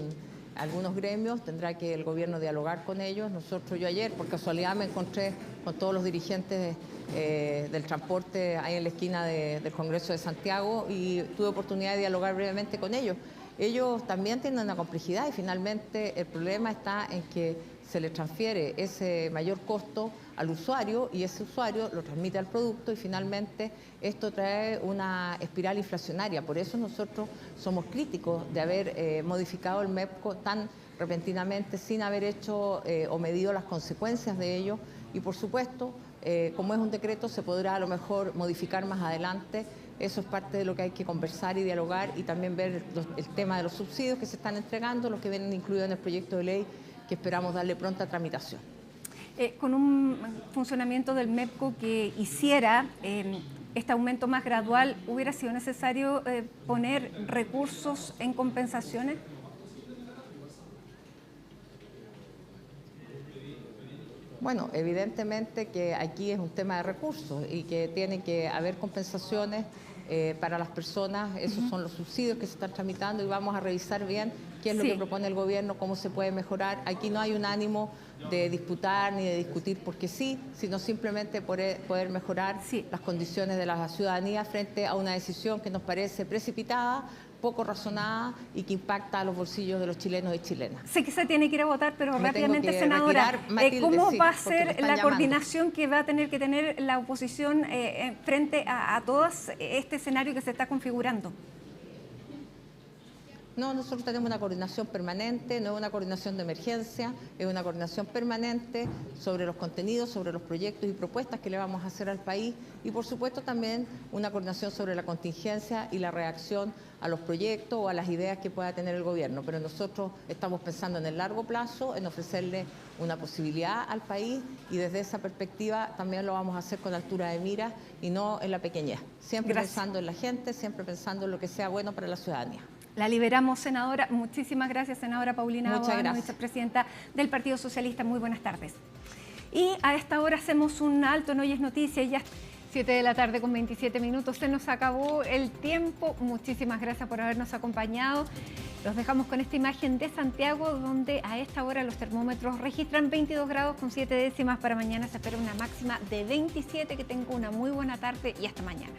S12: algunos gremios. Tendrá que el gobierno dialogar con ellos. Yo ayer, por casualidad, me encontré con todos los dirigentes del transporte ahí en la esquina del Congreso de Santiago y tuve oportunidad de dialogar brevemente con ellos. Ellos también tienen una complejidad y finalmente el problema está en que se le transfiere ese mayor costo al usuario y ese usuario lo transmite al producto y finalmente esto trae una espiral inflacionaria. Por eso nosotros somos críticos de haber modificado el MEPCO tan repentinamente sin haber hecho o medido las consecuencias de ello y por supuesto, como es un decreto, se podrá a lo mejor modificar más adelante. Eso es parte de lo que hay que conversar y dialogar y también ver el tema de los subsidios que se están entregando, los que vienen incluidos en el proyecto de ley que esperamos darle pronta tramitación.
S1: Con un funcionamiento del MEPCO que hiciera este aumento más gradual, ¿hubiera sido necesario poner recursos en compensaciones?
S12: Bueno, evidentemente que aquí es un tema de recursos y que tiene que haber compensaciones para las personas. Esos son los subsidios que se están tramitando y vamos a revisar bien qué es lo que propone el gobierno, cómo se puede mejorar. Aquí no hay un ánimo de disputar ni de discutir porque sí, sino simplemente poder mejorar las condiciones de la ciudadanía frente a una decisión que nos parece precipitada, poco razonada y que impacta a los bolsillos de los chilenos y chilenas.
S1: Sé que se tiene que ir a votar, pero rápidamente, senadora, ¿cómo va a ser la coordinación que va a tener que tener la oposición frente a todo este escenario que se está configurando?
S12: No, nosotros tenemos una coordinación permanente, no es una coordinación de emergencia, es una coordinación permanente sobre los contenidos, sobre los proyectos y propuestas que le vamos a hacer al país y por supuesto también una coordinación sobre la contingencia y la reacción a los proyectos o a las ideas que pueda tener el gobierno. Pero nosotros estamos pensando en el largo plazo, en ofrecerle una posibilidad al país y desde esa perspectiva también lo vamos a hacer con altura de mira y no en la pequeñez. Siempre pensando en la gente, siempre pensando en lo que sea bueno para la ciudadanía.
S1: La liberamos, senadora. Muchísimas gracias, senadora Paulina Boano, vicepresidenta del Partido Socialista. Muy buenas tardes. Y a esta hora hacemos un alto en Hoy es Noticia. Ya 7 de la tarde con 27 minutos. Se nos acabó el tiempo. Muchísimas gracias por habernos acompañado. Los dejamos con esta imagen de Santiago, donde a esta hora los termómetros registran 22 grados con 7 décimas. Para mañana se espera una máxima de 27. Que tenga una muy buena tarde y hasta mañana.